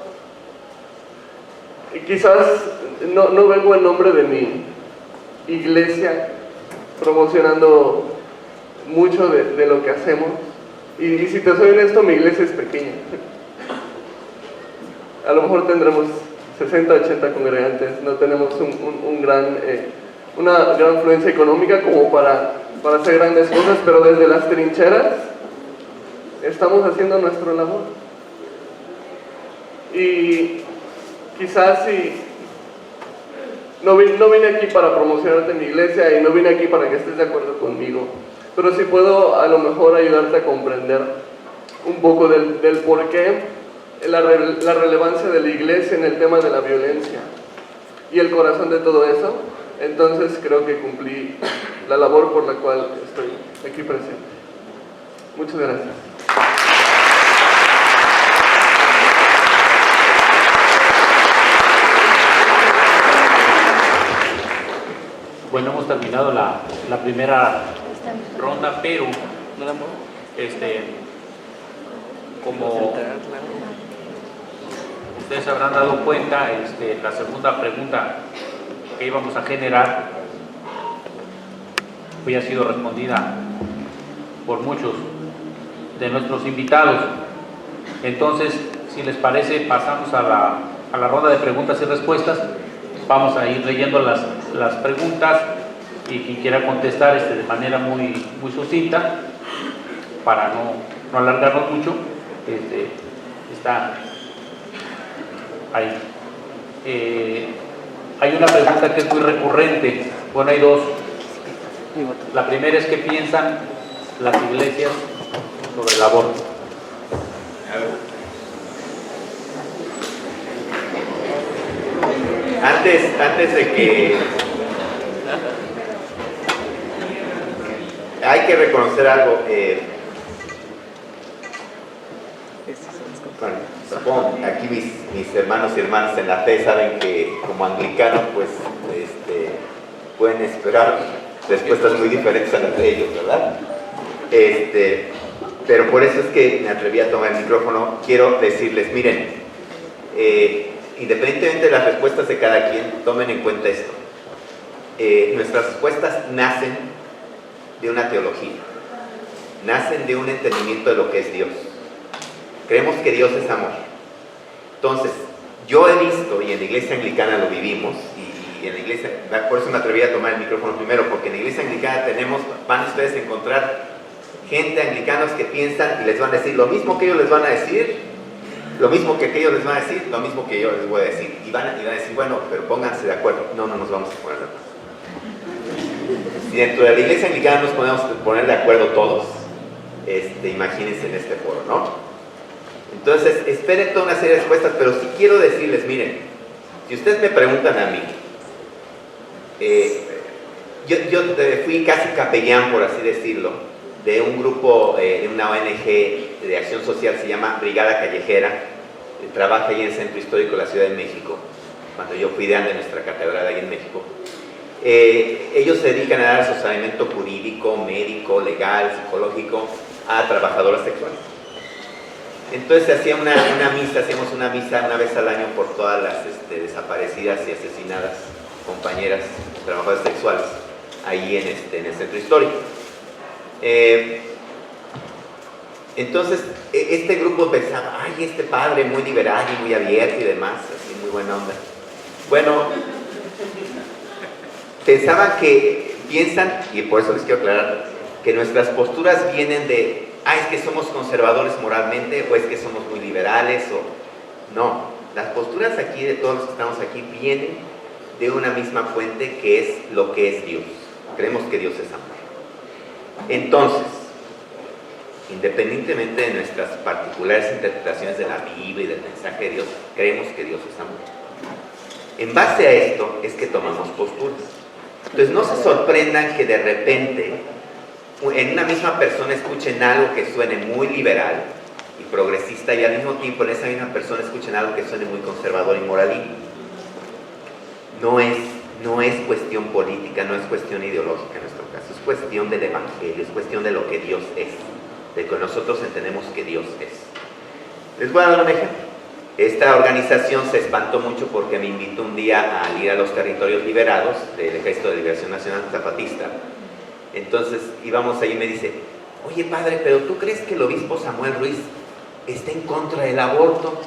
quizás no vengo en nombre de mi iglesia promocionando mucho de lo que hacemos, y si te soy honesto, mi iglesia es pequeña. A lo mejor tendremos 60, 80 congregantes, no tenemos una gran influencia económica como para hacer grandes cosas, pero desde las trincheras estamos haciendo nuestra labor. Y quizás si no vine aquí para promocionarte en mi iglesia y no vine aquí para que estés de acuerdo conmigo, pero sí puedo a lo mejor ayudarte a comprender un poco del por qué la relevancia de la iglesia en el tema de la violencia y el corazón de todo eso. Entonces creo que cumplí la labor por la cual estoy aquí presente. Muchas gracias. Bueno, hemos terminado la primera ronda, pero como ustedes se habrán dado cuenta, la segunda pregunta que íbamos a generar hoy ha sido respondida por muchos de nuestros invitados. Entonces, si les parece, pasamos a la ronda de preguntas y respuestas. Vamos a ir leyendo las preguntas y quien quiera contestar de manera muy sucinta para no alargarnos mucho, está ahí. Hay una pregunta que es muy recurrente. Bueno, hay dos. La primera es: ¿qué piensan las iglesias sobre el aborto? Antes de que... Hay que reconocer algo. Bueno, supongo, aquí mis hermanos y hermanas en la fe saben que como anglicanos pues pueden esperar respuestas muy diferentes a las de ellos, ¿verdad? Pero por eso es que me atreví a tomar el micrófono. Quiero decirles, miren, independientemente de las respuestas de cada quien, tomen en cuenta esto. Nuestras respuestas nacen de una teología, nacen de un entendimiento de lo que es Dios. Creemos que Dios es amor. Entonces, yo he visto, y en la iglesia anglicana lo vivimos, y en la iglesia, por eso me atreví a tomar el micrófono primero, porque en la iglesia anglicana van ustedes a encontrar gente anglicanos que piensan y les van a decir lo mismo que ellos les van a decir, lo mismo que aquellos les van a decir, lo mismo que yo les voy a decir, y van a decir, bueno, pero pónganse de acuerdo. No nos vamos a poner de acuerdo. Si dentro de la iglesia anglicana nos podemos poner de acuerdo todos, imagínense en este foro, ¿no? Entonces, esperen toda una serie de respuestas, pero sí quiero decirles, miren, si ustedes me preguntan a mí, yo fui casi capellán, por así decirlo, de un grupo, de una ONG de acción social, se llama Brigada Callejera, trabaja ahí en el Centro Histórico de la Ciudad de México, cuando yo fui deán de nuestra catedral ahí en México. Ellos se dedican a dar asesoramiento jurídico, médico, legal, psicológico a trabajadoras sexuales. Entonces se hacía hacíamos una misa una vez al año por todas las desaparecidas y asesinadas compañeras trabajadoras sexuales ahí en el centro histórico. Entonces este grupo pensaba, ay, este padre muy liberal y muy abierto y demás, así muy buena onda. Bueno, piensan, y por eso les quiero aclarar, que nuestras posturas vienen de, es que somos conservadores moralmente, o es que somos muy liberales, o no. Las posturas aquí de todos los que estamos aquí vienen de una misma fuente, que es lo que es Dios. Creemos que Dios es amor. Entonces, independientemente de nuestras particulares interpretaciones de la Biblia y del mensaje de Dios, creemos que Dios es amor. En base a esto es que tomamos posturas. Entonces no se sorprendan que de repente en una misma persona escuchen algo que suene muy liberal y progresista, y al mismo tiempo en esa misma persona escuchen algo que suene muy conservador y moralino. No es cuestión política, no es cuestión ideológica en nuestro caso, es cuestión del Evangelio, es cuestión de lo que Dios es, de que nosotros entendemos que Dios es. Les voy a dar un ejemplo. Esta organización se espantó mucho porque me invitó un día a ir a los territorios liberados del Ejército de Liberación Nacional Zapatista. Entonces íbamos ahí y me dice, oye padre, pero ¿tú crees que el obispo Samuel Ruiz está en contra del aborto?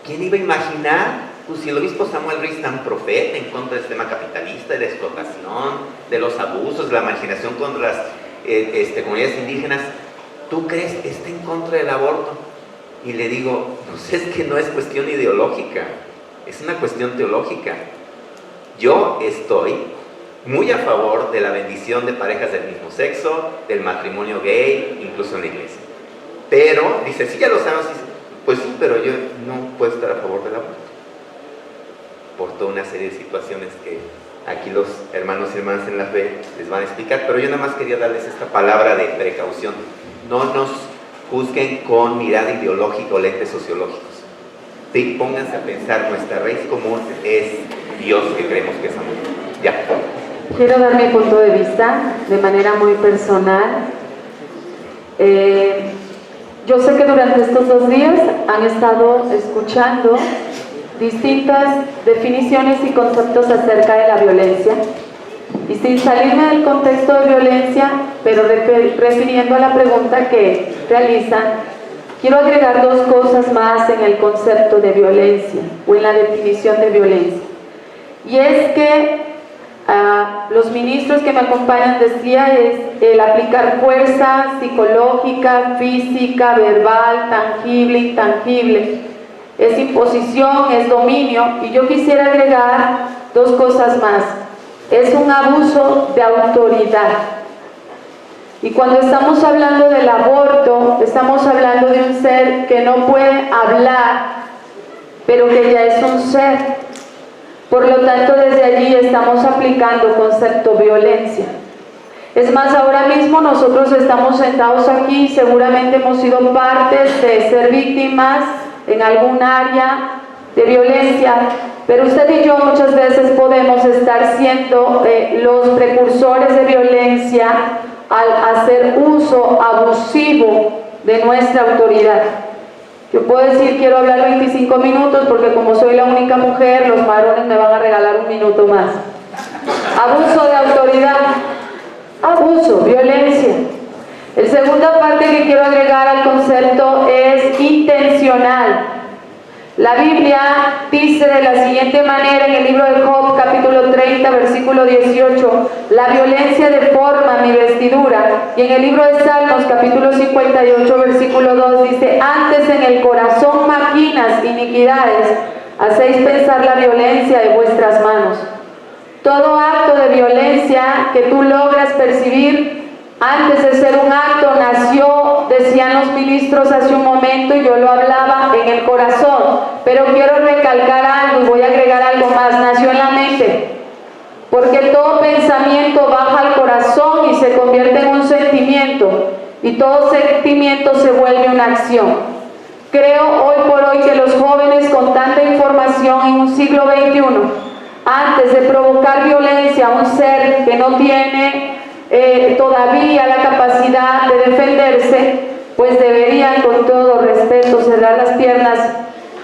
¿Quién iba a imaginar? Pues si el obispo Samuel Ruiz es tan profeta en contra del sistema capitalista, de la explotación, de los abusos, de la marginación contra las comunidades indígenas, ¿tú crees que está en contra del aborto? Y le digo, pues es que no es cuestión ideológica, es una cuestión teológica. Yo estoy muy a favor de la bendición de parejas del mismo sexo, del matrimonio gay, incluso en la iglesia. Pero, dice, sí, ya lo sabemos, pues sí, pero yo no puedo estar a favor del aborto. Por toda una serie de situaciones que aquí los hermanos y hermanas en la fe les van a explicar, pero yo nada más quería darles esta palabra de precaución. No nos juzguen con mirada ideológica o lentes sociológicos. Sí, pónganse a pensar, nuestra raíz común es Dios, que creemos que es amor. Ya. Quiero dar mi punto de vista de manera muy personal. Yo sé que durante estos 2 días han estado escuchando distintas definiciones y conceptos acerca de la violencia. Y sin salirme del contexto de violencia, pero refiriendo a la pregunta que realizan, quiero agregar dos cosas más en el concepto de violencia o en la definición de violencia. Y es que los ministros que me acompañan decía es el aplicar fuerza psicológica, física, verbal, tangible, intangible. Es imposición, es dominio. Y yo quisiera agregar dos cosas más. Es un abuso de autoridad. Y cuando estamos hablando del aborto, estamos hablando de un ser que no puede hablar, pero que ya es un ser. Por lo tanto, desde allí estamos aplicando concepto violencia. Es más, ahora mismo nosotros estamos sentados aquí, seguramente hemos sido partes de ser víctimas en algún área de violencia, pero usted y yo muchas veces podemos estar siendo los precursores de violencia al hacer uso abusivo de nuestra autoridad. Yo puedo decir, quiero hablar 25 minutos porque como soy la única mujer, los varones me van a regalar un minuto más. Abuso de autoridad, abuso, violencia. La segunda parte que quiero agregar al concepto es intencional. La Biblia dice de la siguiente manera en el libro de Job, capítulo 30, versículo 18, la violencia deforma mi vestidura. Y en el libro de Salmos, capítulo 58, versículo 2, dice, antes en el corazón maquinas iniquidades, hacéis pensar la violencia de vuestras manos. Todo acto de violencia que tú logras percibir, antes de ser un acto, nació, decían los ministros hace un momento, y yo lo hablaba, en el corazón. Pero quiero recalcar algo y voy a agregar algo más, nació en la mente. Porque todo pensamiento baja al corazón y se convierte en un sentimiento. Y todo sentimiento se vuelve una acción. Creo hoy por hoy que los jóvenes con tanta información en un siglo XXI, antes de provocar violencia a un ser que no tiene todavía la capacidad de defenderse, pues deberían con todo respeto cerrar las piernas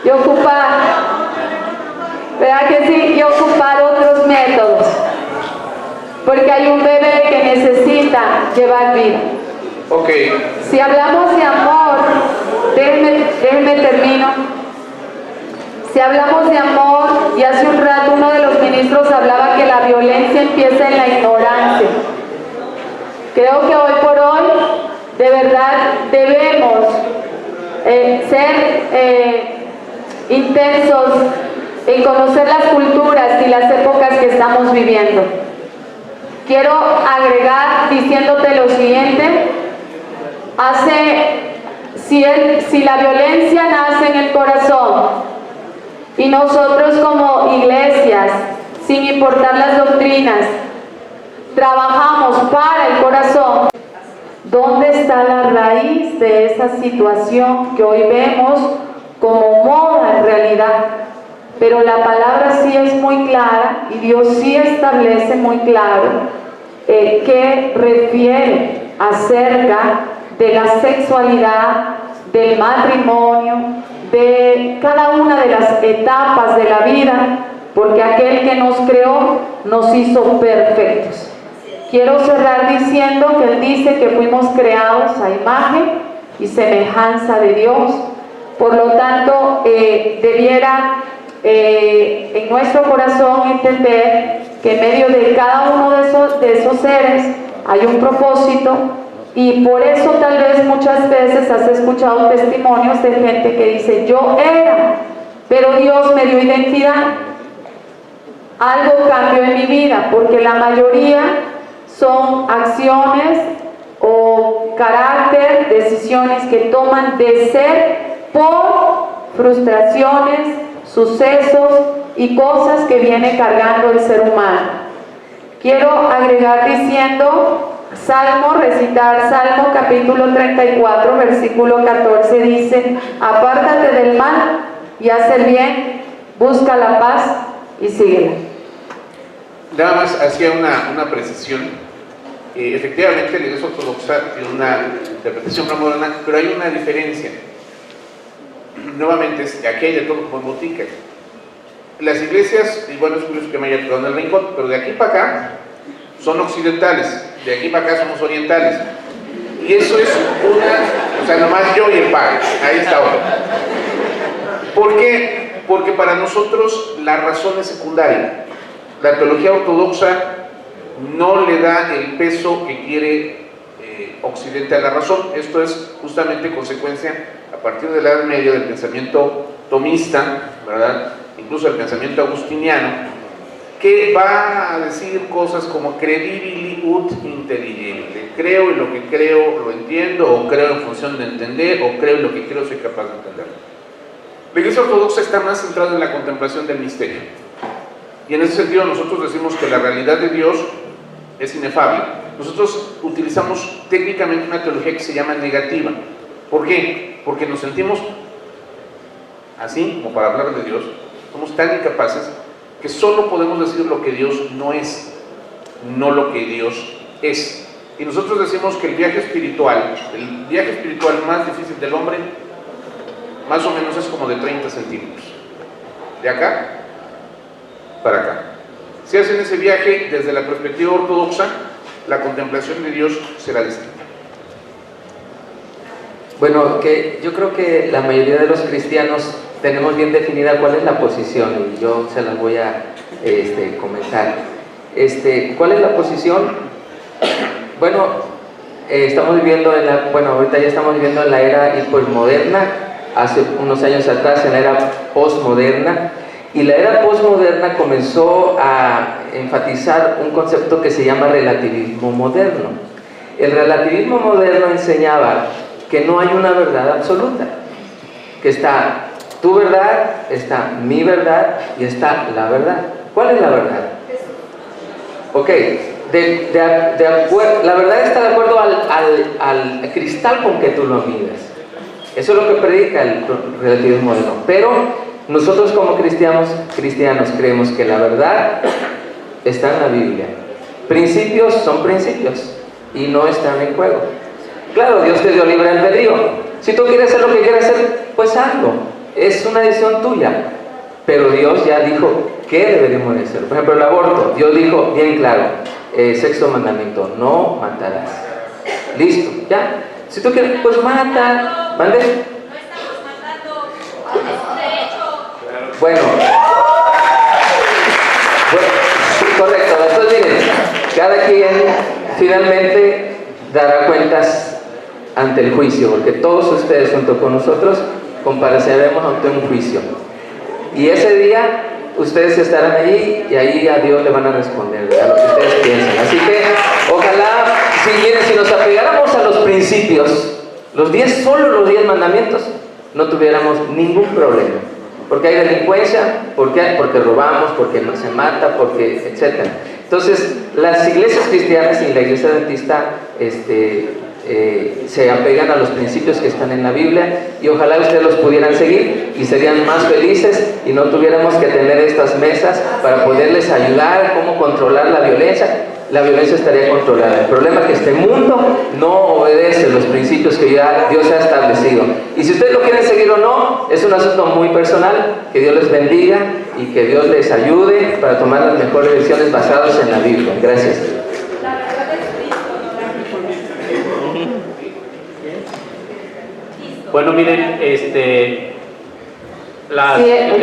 y ocupar, ¿verdad que sí? Y ocupar otros métodos, porque hay un bebé que necesita llevar vida. Okay. Si hablamos de amor, déjenme termino. Si hablamos de amor, y hace un rato uno de los ministros hablaba que la violencia empieza en la ignorancia. Creo que hoy por hoy, de verdad, debemos ser intensos en conocer las culturas y las épocas que estamos viviendo. Quiero agregar diciéndote lo siguiente. Si la violencia nace en el corazón y nosotros como iglesias, sin importar las doctrinas, trabajamos para el corazón, ¿dónde está la raíz de esa situación que hoy vemos como moda en realidad? Pero la palabra sí es muy clara y Dios sí establece muy claro que refiere acerca de la sexualidad, del matrimonio, de cada una de las etapas de la vida, porque aquel que nos creó nos hizo perfectos. Quiero cerrar diciendo que Él dice que fuimos creados a imagen y semejanza de Dios. Por lo tanto, debiera en nuestro corazón entender que en medio de cada uno de esos seres hay un propósito, y por eso tal vez muchas veces has escuchado testimonios de gente que dice, yo era, pero Dios me dio identidad. Algo cambió en mi vida, porque la mayoría son acciones o carácter, decisiones que toman de ser por frustraciones, sucesos y cosas que viene cargando el ser humano. Quiero agregar diciendo, recitar Salmo capítulo 34, versículo 14, dice, apártate del mal y haz el bien, busca la paz y síguela. Nada más hacía una precisión. Efectivamente, la Iglesia Ortodoxa tiene una interpretación más moderna, pero hay una diferencia. Nuevamente, aquí hay de todo como en botica. las iglesias, y bueno, es curioso que me haya tocado en el rincón, pero de aquí para acá son occidentales, de aquí para acá somos orientales. Y eso es o sea, nomás yo y el padre, ahí está otro. ¿Por qué? Porque para nosotros la razón es secundaria. La teología ortodoxa no le da el peso que quiere Occidente a la razón. Esto es justamente consecuencia, a partir de la Edad Media, del pensamiento tomista, ¿verdad? Incluso el pensamiento agustiniano, que va a decir cosas como credibili ut intelligible. Creo en lo que creo, lo entiendo, o creo en función de entender, o creo en lo que creo, soy capaz de entender. La Iglesia Ortodoxa está más centrada en la contemplación del misterio. Y en ese sentido nosotros decimos que la realidad de Dios es inefable. Nosotros utilizamos técnicamente una teología que se llama negativa. ¿Por qué? Porque nos sentimos así, como para hablar de Dios, somos tan incapaces que solo podemos decir lo que Dios no es, no lo que Dios es. Y nosotros decimos que el viaje espiritual más difícil del hombre, más o menos es como de 30 centímetros. De acá para acá. Si hacen ese viaje desde la perspectiva ortodoxa, la contemplación de Dios será distinta. Bueno, que yo creo que la mayoría de los cristianos tenemos bien definida cuál es la posición, y yo se las voy a comentar. ¿Cuál es la posición? Bueno, estamos viviendo ahorita ya estamos viviendo en la era hipermoderna, hace unos años atrás en la era postmoderna, y la era postmoderna comenzó a enfatizar un concepto que se llama relativismo moderno. El relativismo moderno enseñaba que no hay una verdad absoluta, que está tu verdad, está mi verdad y está la verdad. ¿Cuál es la verdad? Ok, la verdad está de acuerdo al cristal con que tú lo mides. Eso es lo que predica el relativismo moderno. Pero nosotros como cristianos creemos que la verdad está en la Biblia. Principios son principios y no están en juego. Claro, Dios te dio libre albedrío. Si tú quieres hacer lo que quieras hacer, pues hazlo. Es una decisión tuya. Pero Dios ya dijo qué deberíamos de hacer. Por ejemplo, el aborto. Dios dijo bien claro, sexto mandamiento, no matarás. Listo, ya. Si tú quieres, pues mata. ¿Mande? Bueno, correcto. Entonces miren, cada quien finalmente dará cuentas ante el juicio, porque todos ustedes junto con nosotros compareceremos ante un juicio. Y ese día ustedes estarán allí y ahí a Dios le van a responder a lo que ustedes piensan. Así que ojalá, si nos apegáramos a los principios, solo los 10 mandamientos, no tuviéramos ningún problema. Porque hay delincuencia, porque robamos, porque no se mata, etc. Entonces, las iglesias cristianas y la iglesia adventista se apegan a los principios que están en la Biblia, y ojalá ustedes los pudieran seguir y serían más felices y no tuviéramos que tener estas mesas para poderles ayudar a cómo controlar la violencia. La violencia estaría controlada. El problema es que este mundo no obedece los principios que ya Dios ha establecido. Y si ustedes lo quieren seguir o no, es un asunto muy personal. Que Dios les bendiga y que Dios les ayude para tomar las mejores decisiones basadas en la Biblia. Gracias. Bueno, miren,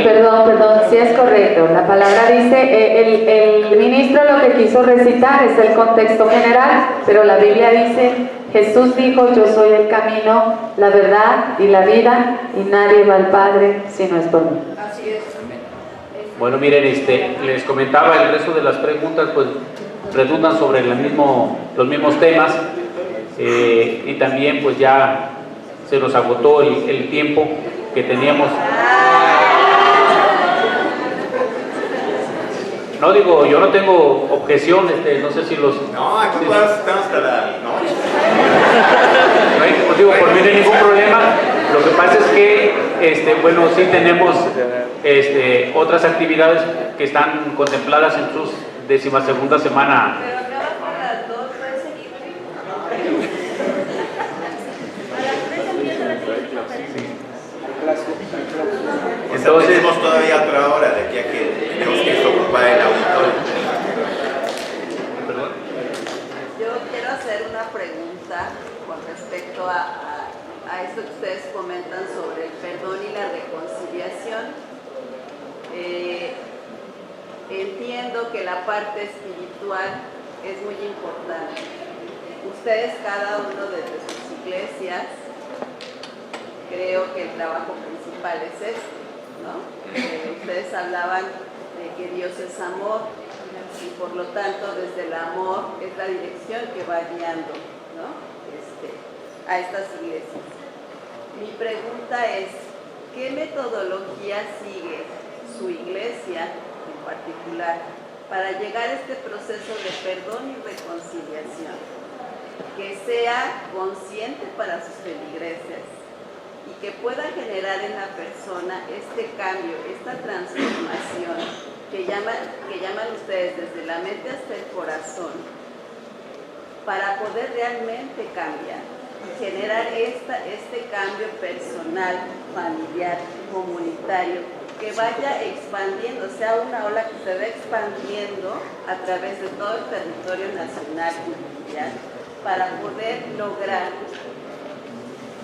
perdón, sí es correcto. La palabra dice, el ministro lo que quiso recitar es el contexto general, pero la Biblia dice, Jesús dijo, yo soy el camino, la verdad y la vida, y nadie va al Padre si no es por mí. Así es. Bueno, miren, les comentaba, el resto de las preguntas pues redundan sobre los mismos temas, y también pues ya se nos agotó el tiempo que teníamos. No digo, yo no tengo objeción, no sé si los... No, aquí estamos hasta la noche. No, digo, por mí no hay ningún problema. Lo que pasa es que, bueno, sí tenemos otras actividades que están contempladas en sus 12ª semana. Pero acaba por las 2, puede seguir. A las 3 empieza la siguiente conferencia. Entonces, tenemos todavía otra hora de aquí a que tenemos que desocupar el auditorio. perdón. Yo quiero hacer una pregunta con respecto a esto que ustedes comentan sobre el perdón y la reconciliación. Entiendo que la parte espiritual es muy importante. Ustedes, cada uno desde sus iglesias, creo que el trabajo principal es este, ¿no? Ustedes hablaban de que Dios es amor y por lo tanto desde el amor es la dirección que va guiando, ¿no? A estas iglesias. Mi pregunta es, ¿qué metodología sigue su iglesia en particular para llegar a este proceso de perdón y reconciliación? Que sea consciente para sus feligreses y que pueda generar en la persona este cambio, esta transformación que llaman ustedes desde la mente hasta el corazón, para poder realmente cambiar y generar este cambio personal, familiar, comunitario, que vaya expandiendo, sea una ola que se va expandiendo a través de todo el territorio nacional y mundial, para poder lograr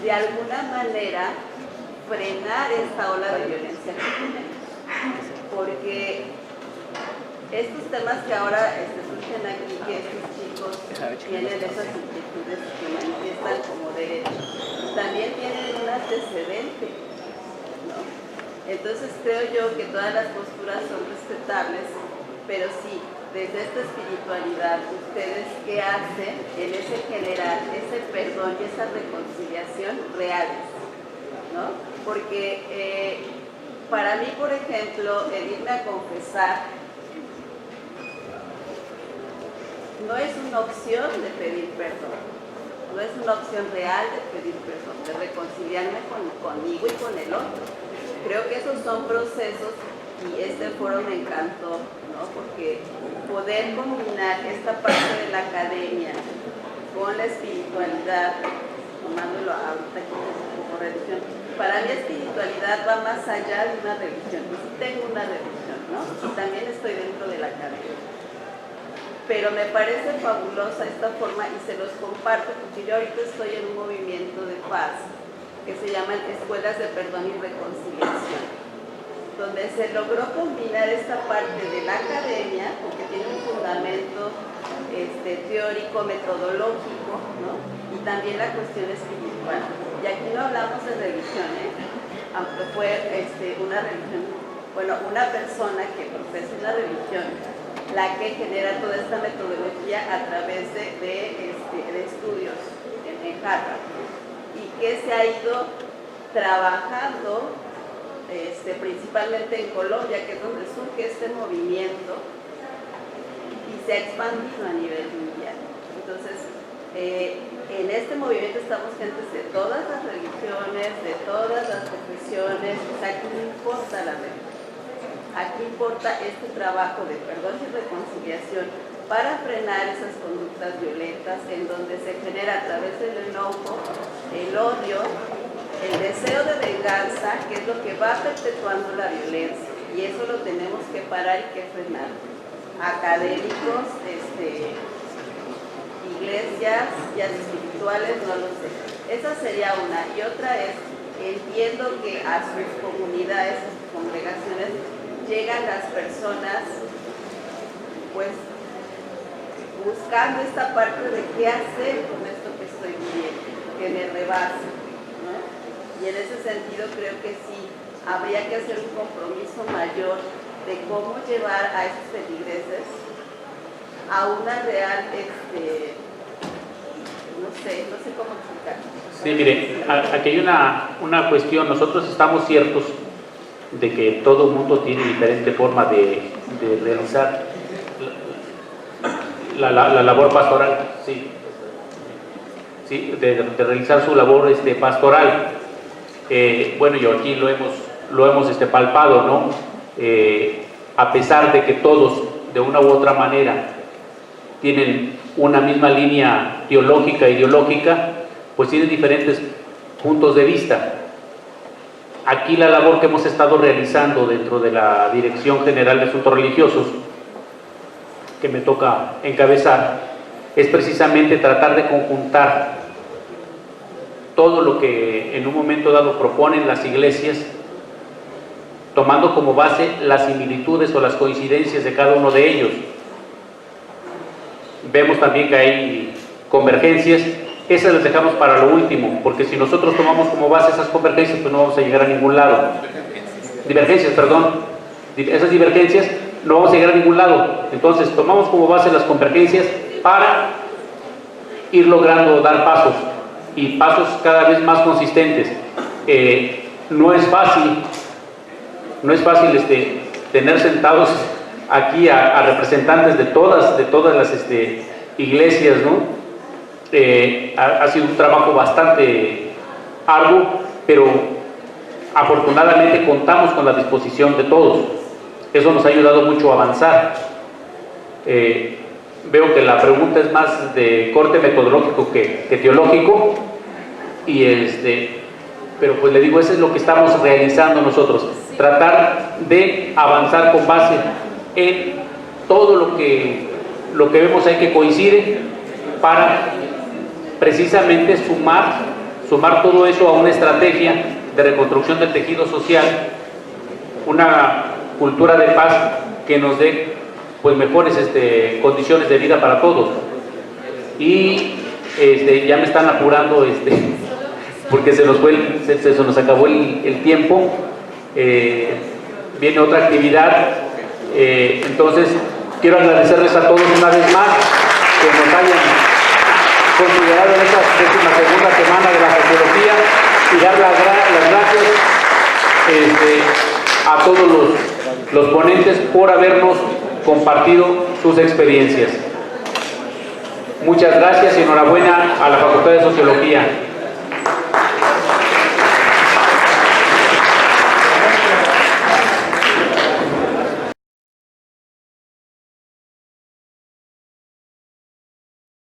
de alguna manera frenar esta ola de violencia que tenemos. Porque estos temas que ahora surgen aquí, que estos chicos tienen esas inquietudes que manifiestan como derechos, también tienen un antecedente, ¿no? Entonces creo yo que todas las posturas son respetables, pero sí, desde esta espiritualidad, ¿ustedes qué hacen en ese generar ese perdón y esa reconciliación reales? ¿No? Porque para mí, por ejemplo, el irme a confesar no es una opción de pedir perdón, no es una opción real de pedir perdón, de reconciliarme conmigo y con el otro. Creo que esos son procesos y este foro me encantó, ¿no? Porque poder combinar esta parte de la academia con la espiritualidad, tomándolo ahorita aquí como religión, para mí espiritualidad va más allá de una religión. Yo sí tengo una religión, ¿no? Y también estoy dentro de la academia. Pero me parece fabulosa esta forma y se los comparto porque yo ahorita estoy en un movimiento de paz que se llaman Escuelas de Perdón y Reconciliación, donde se logró combinar esta parte de la academia, porque tiene un fundamento teórico, metodológico, ¿no? Y también la cuestión espiritual. Y aquí no hablamos de religión, aunque fue una religión, bueno, una persona que profesa una religión, la que genera toda esta metodología a través de estudios en Harvard, y que se ha ido trabajando principalmente en Colombia, que es donde surge este movimiento y se ha expandido a nivel mundial. Entonces, en este movimiento estamos gentes de todas las religiones, de todas las profesiones. O sea, aquí no importa la religión, aquí importa este trabajo de perdón y reconciliación para frenar esas conductas violentas en donde se genera a través del enojo, el odio, el deseo de venganza, que es lo que va perpetuando la violencia, y eso lo tenemos que parar y que frenar. Académicos, iglesias, guías espirituales, no lo sé. Esa sería una. Y otra es, entiendo que a sus comunidades, a sus congregaciones, llegan las personas, pues, buscando esta parte de qué hacer con esto que estoy viviendo, que me rebasa, ¿no? Y en ese sentido creo que sí, habría que hacer un compromiso mayor de cómo llevar a esos feligreses a una real, no sé cómo explicar. Sí, mire, aquí hay una cuestión. Nosotros estamos ciertos de que todo mundo tiene diferente forma de realizar la labor pastoral, sí, de realizar su labor pastoral. Bueno, yo aquí lo hemos palpado, ¿no? A pesar de que todos, de una u otra manera, tienen una misma línea teológica, ideológica, pues tienen diferentes puntos de vista. aquí la labor que hemos estado realizando dentro de la Dirección General de Asuntos Religiosos, que me toca encabezar, es precisamente tratar de conjuntar todo lo que en un momento dado proponen las iglesias, tomando como base las similitudes o las coincidencias de cada uno de ellos. Vemos también que hay convergencias, esas las dejamos para lo último, porque si nosotros tomamos como base esas convergencias, pues no vamos a llegar a ningún lado. Divergencias, perdón. Esas divergencias no vamos a llegar a ningún lado. Entonces, tomamos como base las convergencias para ir logrando dar pasos, y pasos cada vez más consistentes. No es fácil tener sentados aquí a representantes de todas las iglesias, ¿no? Ha sido un trabajo bastante arduo, pero afortunadamente contamos con la disposición de todos. Eso nos ha ayudado mucho a avanzar. Veo que la pregunta es más de corte metodológico que teológico, pero pues le digo, eso es lo que estamos realizando nosotros, tratar de avanzar con base en todo lo que vemos ahí que coincide, para precisamente sumar todo eso a una estrategia de reconstrucción del tejido social, una cultura de paz que nos dé pues mejores condiciones de vida para todos. Y ya me están apurando porque se nos acabó el tiempo. Viene otra actividad, entonces quiero agradecerles a todos una vez más que nos hayan considerado en esta segunda semana de la sociología, y dar las gracias a todos los ponentes por habernos compartido sus experiencias. Muchas gracias y enhorabuena a la Facultad de Sociología.